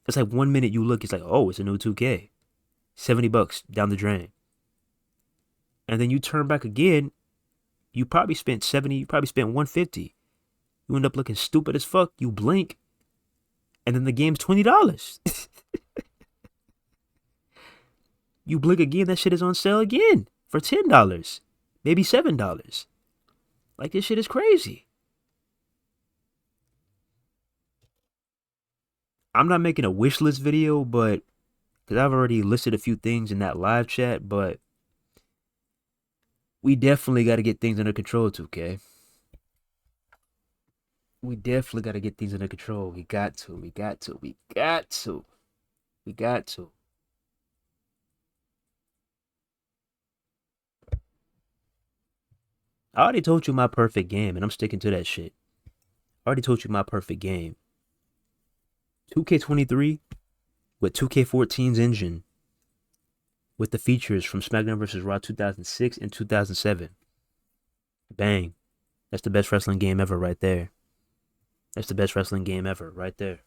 It's like 1 minute you look, it's like, oh, it's a new 2K. $70 down the drain. And then you turn back again, you probably spent $70, you probably spent $150. You end up looking stupid as fuck. You blink, and then the game's $20. You blink again, that shit is on sale again for $10, maybe $7. Like this shit is crazy. I'm not making a wish list video, but because I've already listed a few things in that live chat, but we definitely got to get things under control, 2K. We definitely got to get things under control. We got to. I already told you my perfect game, and I'm sticking to that shit. I already told you my perfect game. 2K23 with 2K14's engine with the features from SmackDown vs. Raw 2006 and 2007. Bang. That's the best wrestling game ever right there. That's the best wrestling game ever right there.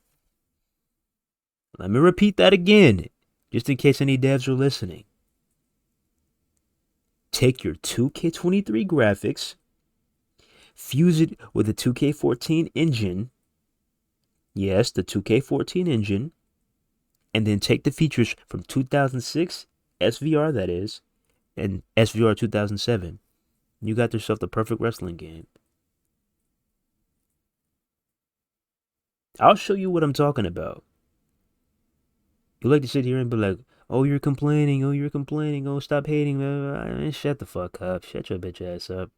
Let me repeat that again, just in case any devs are listening. Take your 2K23 graphics, fuse it with the 2K14 engine. Yes, the 2K14 engine. And then take the features from 2006, SVR that is, and SVR 2007. You got yourself the perfect wrestling game. I'll show you what I'm talking about. You like to sit here and be like, oh, you're complaining, oh, stop hating. Shut the fuck up. Shut your bitch ass up.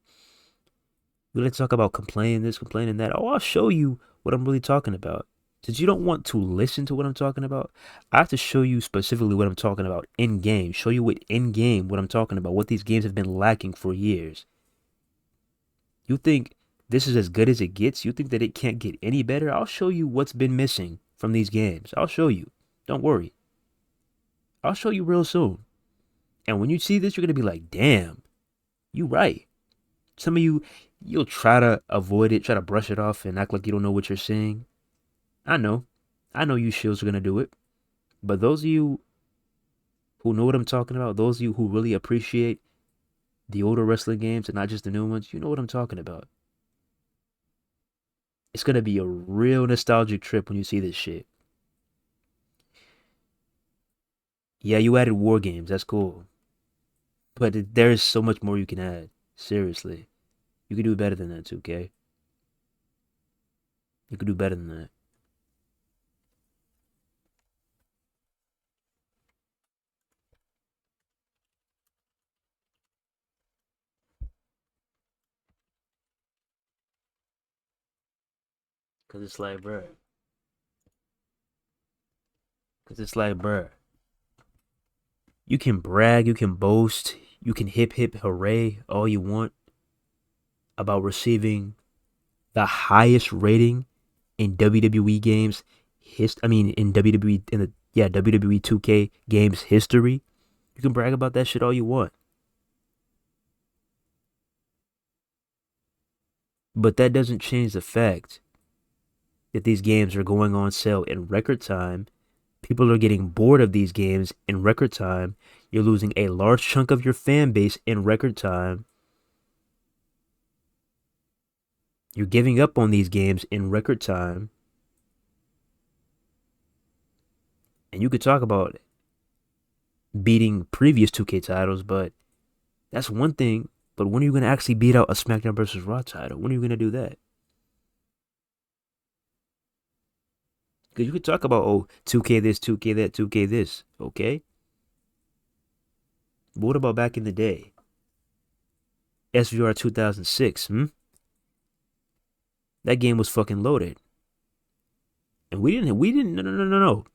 We like to talk about complaining this, complaining that. Oh, I'll show you what I'm really talking about. Since you don't want to listen to what I'm talking about, I have to show you specifically what I'm talking about in game. Show you in game what I'm talking about, what these games have been lacking for years. You think this is as good as it gets? You think that it can't get any better? I'll show you what's been missing from these games. I'll show you. Don't worry. I'll show you real soon. And when you see this, you're going to be like, damn, you right. Some of you, you'll try to avoid it, try to brush it off and act like you don't know what you're seeing. I know you shills are going to do it. But those of you who know what I'm talking about, those of you who really appreciate the older wrestling games and not just the new ones, you know what I'm talking about. It's going to be a real nostalgic trip when you see this shit. Yeah, you added war games. That's cool. But there is so much more you can add. Seriously, you can do better than that, 2K. You could do better than that. Cause it's like, bruh. Cause it's like, bruh. You can brag, you can boast, you can hip hip hooray all you want about receiving the highest rating in WWE games. In WWE in the WWE 2K games history. You can brag about that shit all you want. But that doesn't change the fact that these games are going on sale in record time. People are getting bored of these games in record time. You're losing a large chunk of your fan base in record time. You're giving up on these games in record time. And you could talk about beating previous 2K titles, but that's one thing. But when are you going to actually beat out a SmackDown versus Raw title? When are you going to do that? Because you could talk about, oh, 2K this, 2K that, 2K this. Okay. But what about back in the day? SVR 2006, That game was fucking loaded. And we didn't, no.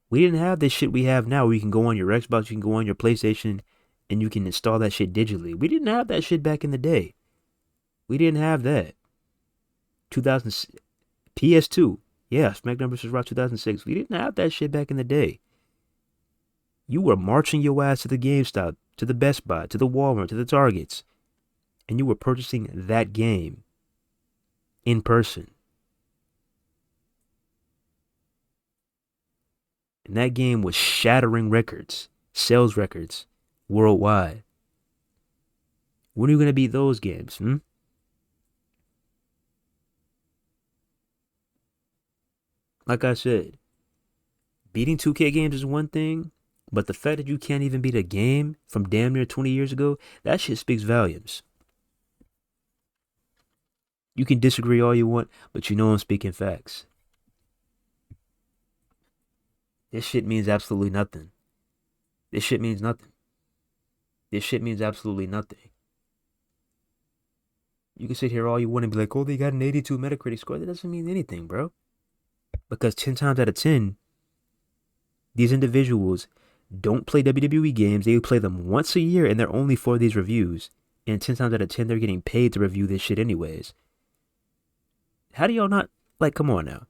We didn't have this shit we have now where you can go on your Xbox, you can go on your PlayStation, and you can install that shit digitally. We didn't have that shit back in the day. We didn't have that. 2000 PS2. Yeah, SmackDown vs. Raw 2006. We didn't have that shit back in the day. You were marching your ass to the GameStop, to the Best Buy, to the Walmart, to the Targets, and you were purchasing that game in person. And that game was shattering records, sales records, worldwide. When are you going to beat those games, Like I said, beating 2K games is one thing, but the fact that you can't even beat a game from damn near 20 years ago, that shit speaks volumes. You can disagree all you want, but you know I'm speaking facts. This shit means absolutely nothing. This shit means nothing. This shit means absolutely nothing. You can sit here all you want and be like, oh, they got an 82 Metacritic score. That doesn't mean anything, bro. Because 10 times out of 10, these individuals don't play WWE games. They play them once a year and they're only for these reviews. And 10 times out of 10, they're getting paid to review this shit anyways. How do y'all not, like, come on now.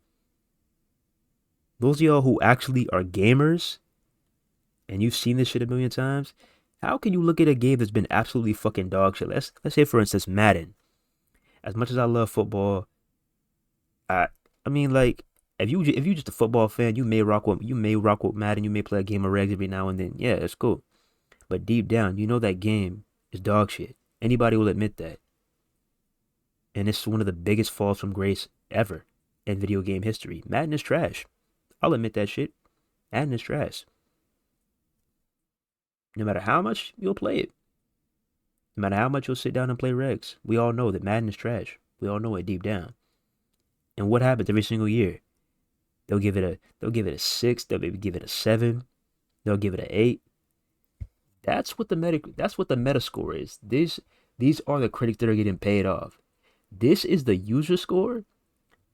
Those of y'all who actually are gamers and you've seen this shit a million times, how can you look at a game that's been absolutely fucking dog shit? Let's say, for instance, Madden. As much as I love football, I mean, like, if you just a football fan, you may rock with Madden, you may play a game of regs every now and then. Yeah, it's cool. But deep down, you know that game is dog shit. Anybody will admit that. And it's one of the biggest falls from grace ever in video game history. Madden is trash. I'll admit that shit. Madden is trash. No matter how much you'll play it. No matter how much you'll sit down and play regs. We all know that Madden is trash. We all know it deep down. And what happens every single year? They'll give it a 6, they'll maybe give it a 7, they'll give it an 8. That's what the meta score is. These are the critics that are getting paid off. This is the user score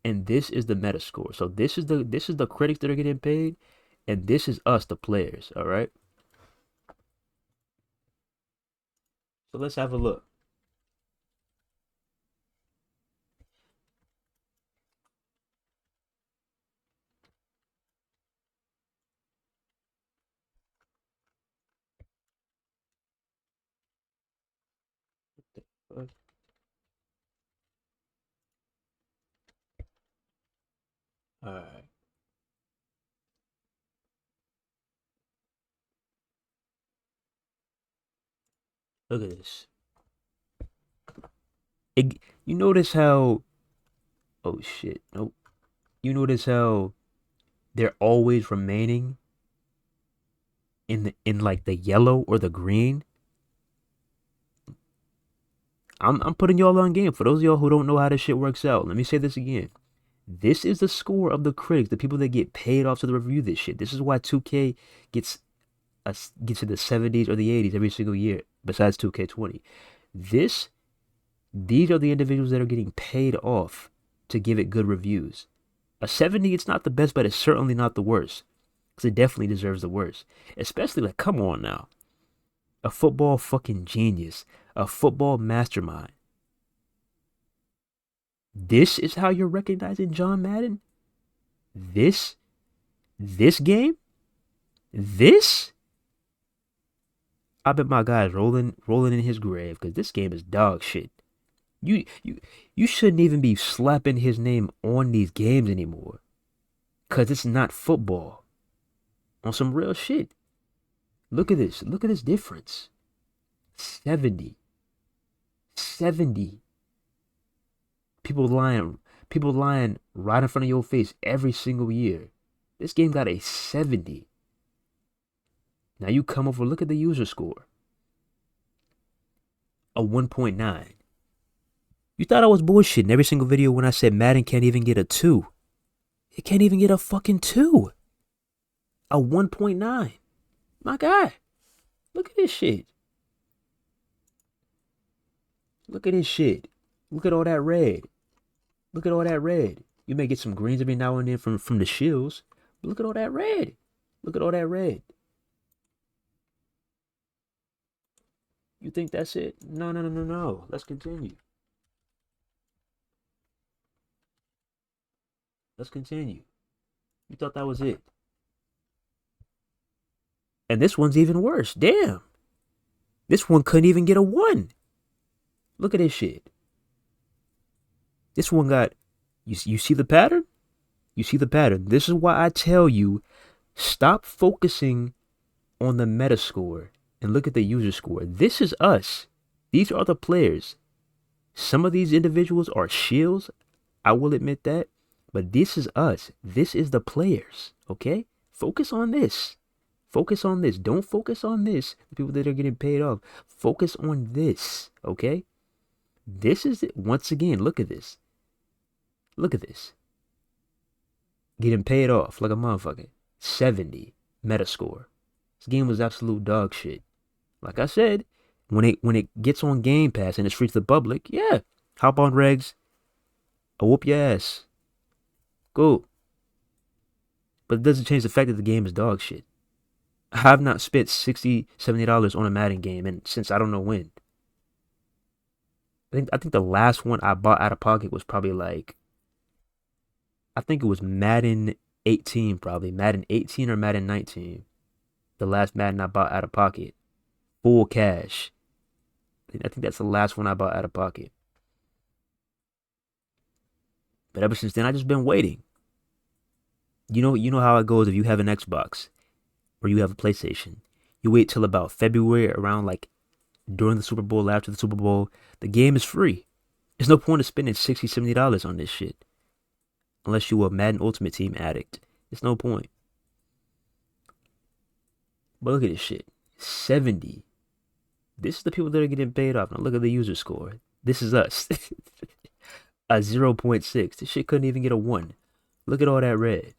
and this is the meta score. So this is the critics that are getting paid and this is us, the players, all right? So let's have a look. All right. Look at this. You notice how... Oh, shit. Nope. You notice how they're always remaining in like the yellow or the green, I'm putting y'all on game. For those of y'all who don't know how this shit works out, let me say this again. This is the score of the critics, the people that get paid off to review this shit. This is why 2K gets gets in the 70s or the 80s every single year, besides 2K20. These are the individuals that are getting paid off to give it good reviews. A 70, it's not the best, but it's certainly not the worst. Because it definitely deserves the worst. Especially, like, come on now. A football fucking genius. A football mastermind. This is how you're recognizing John Madden? This game? This? I bet my guy's rolling in his grave because this game is dog shit. You shouldn't even be slapping his name on these games anymore. Cause it's not football. On some real shit. Look at this. Look at this difference. 70. People lying right in front of your face every single year. This game got a 70. Now you come over, look at the user score. A 1.9. You thought I was bullshitting every single video when I said Madden can't even get a 2. It can't even get a fucking 2. A 1.9. My guy. Look at this shit. Look at this shit. Look at all that red. Look at all that red. You may get some greens every now and then from the shields. But look at all that red. Look at all that red. You think that's it? No. Let's continue. Let's continue. You thought that was it. And this one's even worse. Damn. This one couldn't even get a 1. Look at this shit. This one got... You see the pattern? You see the pattern. This is why I tell you, stop focusing on the meta score and look at the user score. This is us. These are the players. Some of these individuals are shields. I will admit that. But this is us. This is the players. Okay? Focus on this. Focus on this. Don't focus on this. The people that are getting paid off. Focus on this. Okay? This is it. Once again, look at this. Look at this. Getting paid off like a motherfucker. 70 metascore. This game was absolute dog shit. Like I said, when it gets on Game Pass and it's free to the public, yeah, hop on regs. I'll whoop your ass. Cool. But it doesn't change the fact that the game is dog shit. I have not spent $60, $70 on a Madden game and since I don't know when. I think the last one I bought out of pocket was probably like, I think it was Madden 18 probably. Madden 18 or Madden 19. The last Madden I bought out of pocket. Full cash. I think that's the last one I bought out of pocket. But ever since then, I just been waiting. You know how it goes if you have an Xbox or you have a PlayStation. You wait till about February, around like during the Super Bowl, after the Super Bowl. The game is free. There's no point in spending $60, $70 on this shit. Unless you're a Madden Ultimate Team addict. There's no point. But look at this shit. 70. This is the people that are getting paid off. Now look at the user score. This is us. A 0.6. This shit couldn't even get a 1. Look at all that red.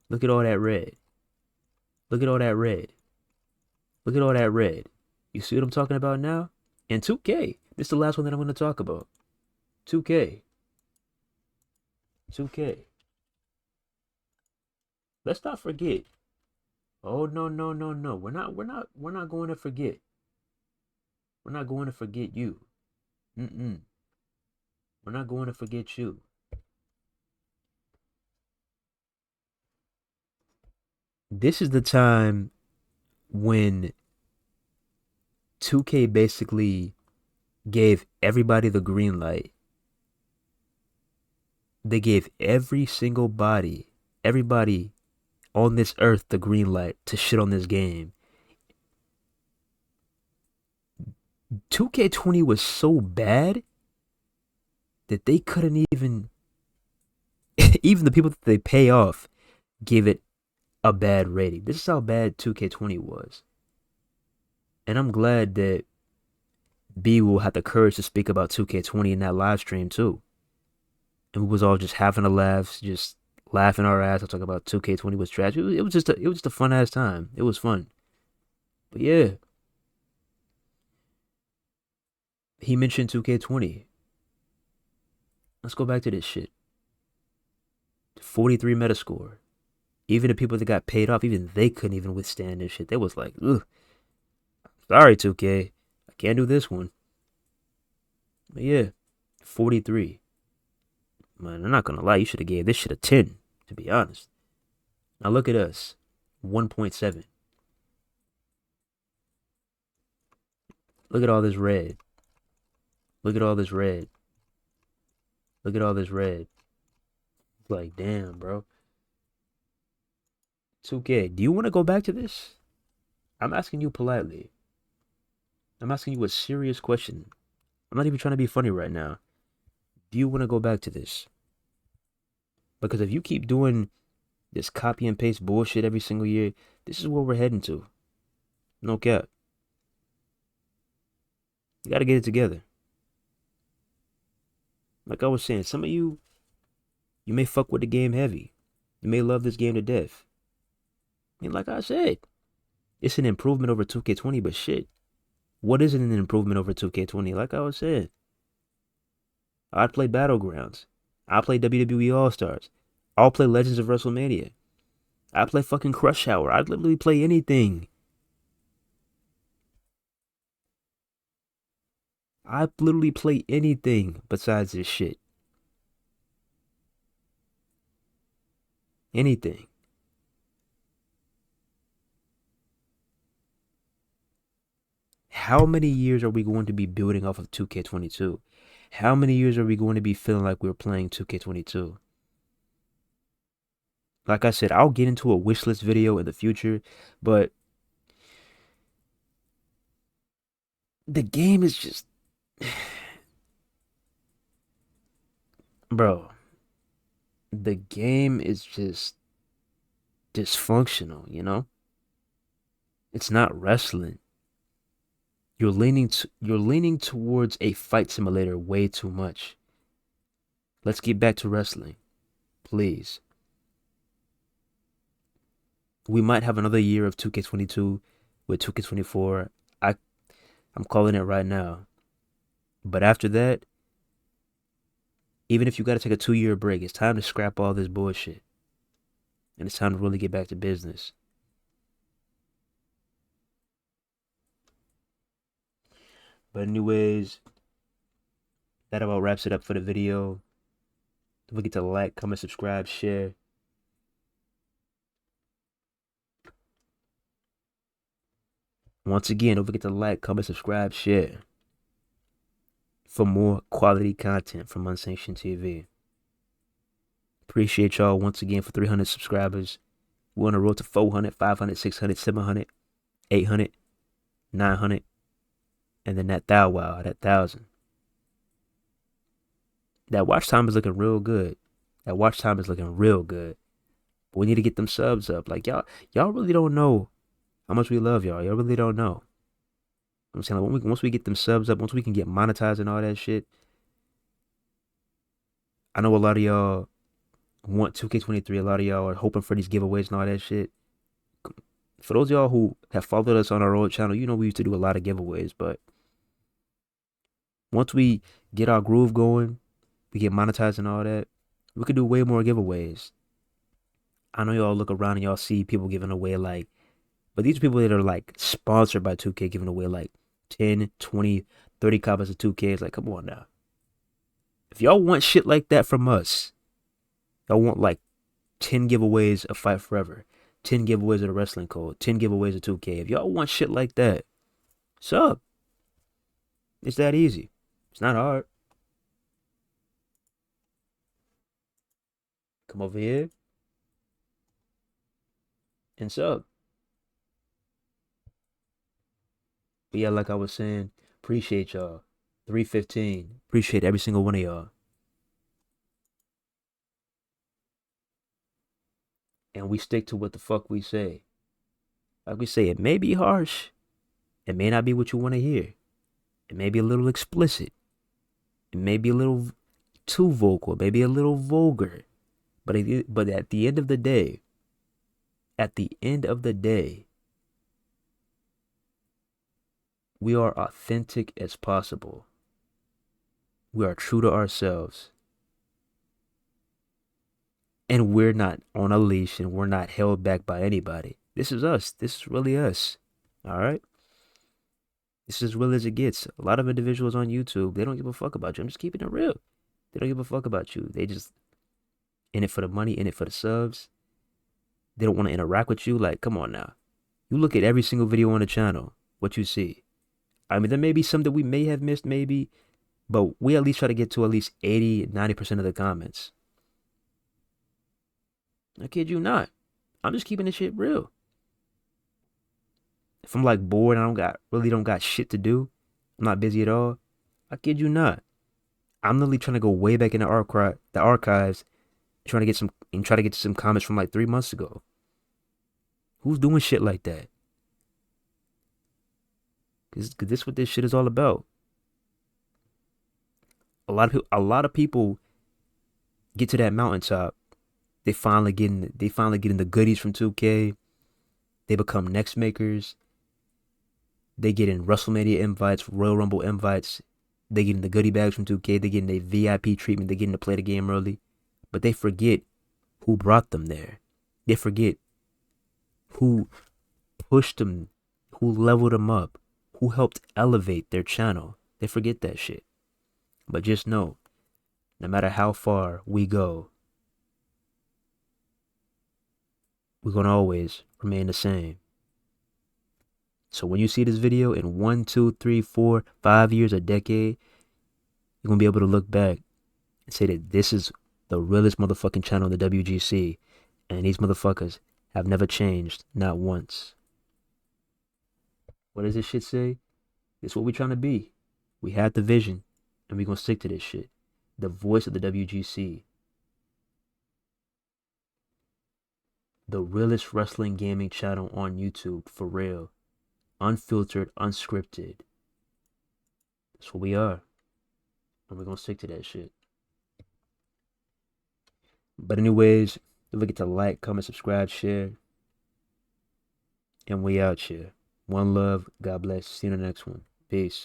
Look at all that red. Look at all that red. Look at all that red. You see what I'm talking about now? And 2K. This is the last one that I'm going to talk about. 2K. 2K. Let's not forget. Oh no. We're not going to forget. We're not going to forget you. We're not going to forget you. This is the time when 2K basically gave everybody the green light. They gave every single body, everybody on this earth the green light to shit on this game. 2K20 was so bad that they couldn't even the people that they pay off gave it a bad rating. This is how bad 2K20 was. And I'm glad that BWill had the courage to speak about 2K20 in that live stream too. And we was all just having a laugh, just laughing our ass off talking about 2K20 was trash. It was just a fun ass time. It was fun. But yeah. He mentioned 2K20. Let's go back to this shit. 43 Metascore. Even the people that got paid off, even they couldn't even withstand this shit. They was like, ugh. Sorry, 2K. I can't do this one. But yeah, 43. Man, I'm not gonna lie, you should have gave this shit a 10, to be honest. Now look at us. 1.7. Look at all this red. Look at all this red. Look at all this red. Like, damn, bro. 2K, do you want to go back to this? I'm asking you politely. I'm asking you a serious question. I'm not even trying to be funny right now. Do you want to go back to this? Because if you keep doing this copy and paste bullshit every single year, this is where we're heading to. No cap. You got to get it together. Like I was saying, some of you may fuck with the game heavy. You may love this game to death. And like I said, it's an improvement over 2K20, but shit. What isn't an improvement over 2K20? Like I was saying, I'd play Battlegrounds. I'll play WWE All-Stars. I'll play Legends of WrestleMania. I'd play fucking Crush Hour. I'd literally play anything. I'd literally play anything besides this shit. Anything. How many years are we going to be building off of 2K22? How many years are we going to be feeling like we're playing 2K22? Like I said, I'll get into a wishlist video in the future, but the game is just... Bro, the game is just dysfunctional, you know? It's not wrestling. You're leaning towards a fight simulator way too much. Let's get back to wrestling, please. We might have another year of 2K22 with 2K24. I'm calling it right now. But after that, even if you got to take a 2-year break, it's time to scrap all this bullshit. And it's time to really get back to business. But anyways, that about wraps it up for the video. Don't forget to like, comment, subscribe, share. Once again, don't forget to like, comment, subscribe, share for more quality content from Unsanctioned TV. Appreciate y'all once again for 300 subscribers. We're on the road to 400, 500, 600, 700, 800, 900, and then that that 1,000. That watch time is looking real good. That watch time is looking real good. But we need to get them subs up. Like y'all really don't know how much we love y'all. Y'all really don't know. I'm saying, like, once we get them subs up, once we can get monetized and all that shit, I know a lot of y'all want 2K23. A lot of y'all are hoping for these giveaways and all that shit. For those of y'all who have followed us on our old channel, you know we used to do a lot of giveaways. But once we get our groove going, we get monetized and all that, we could do way more giveaways. I know y'all look around and y'all see people giving away like, but these are people that are like sponsored by 2K giving away like 10, 20, 30 copies of 2K. It's like, come on now. If y'all want shit like that from us, y'all want like 10 giveaways of Fight Forever, 10 giveaways of the Wrestling Code, 10 giveaways of 2K. If y'all want shit like that, sub. It's that easy. It's not hard. Come over here and sub. But yeah, like I was saying, appreciate y'all. 315. Appreciate every single one of y'all. and we stick to what the fuck we say. Like we say, it may be harsh. It may not be what you want to hear. It may be a little explicit. It may be a little too vocal, maybe a little vulgar. But at the end of the day, we are authentic as possible. We are true to ourselves. And we're not on a leash and we're not held back by anybody. This is us. This is really us. All right? This is as real as it gets. A lot of individuals on YouTube, they don't give a fuck about you. I'm just keeping it real. They don't give a fuck about you. They just in it for the money, in it for the subs. They don't want to interact with you. Like, come on now. You look at every single video on the channel, what you see. I mean, there may be some that we may have missed, maybe, but we at least try to get to at least 80, 90% of the comments. I kid you not. I'm just keeping this shit real. If I'm like bored and really don't got shit to do, I'm not busy at all, I kid you not. I'm literally trying to go way back in the archives, try to get some comments from like 3 months ago. Who's doing shit like that? Cause this is what this shit is all about. A lot of people get to that mountaintop. They finally getting the goodies from 2K. They become next makers. They get in WrestleMania invites, Royal Rumble invites. They get in the goodie bags from 2K. They get in their VIP treatment. They get in to play the game early. But they forget who brought them there. They forget who pushed them, who leveled them up, who helped elevate their channel. They forget that shit. But just know, no matter how far we go, we're going to always remain the same. So when you see this video in 1, 2, 3, 4, 5 years, a decade, you're going to be able to look back and say that this is the realest motherfucking channel in the WGC. And these motherfuckers have never changed, not once. What does this shit say? This is what we're trying to be. We had the vision, and we're going to stick to this shit. The voice of the WGC. The realest wrestling gaming channel on YouTube, for real. Unfiltered, unscripted. That's what we are. And we're going to stick to that shit. But anyways, don't forget to like, comment, subscribe, share. And we out here. One love. God bless. See you in the next one. Peace.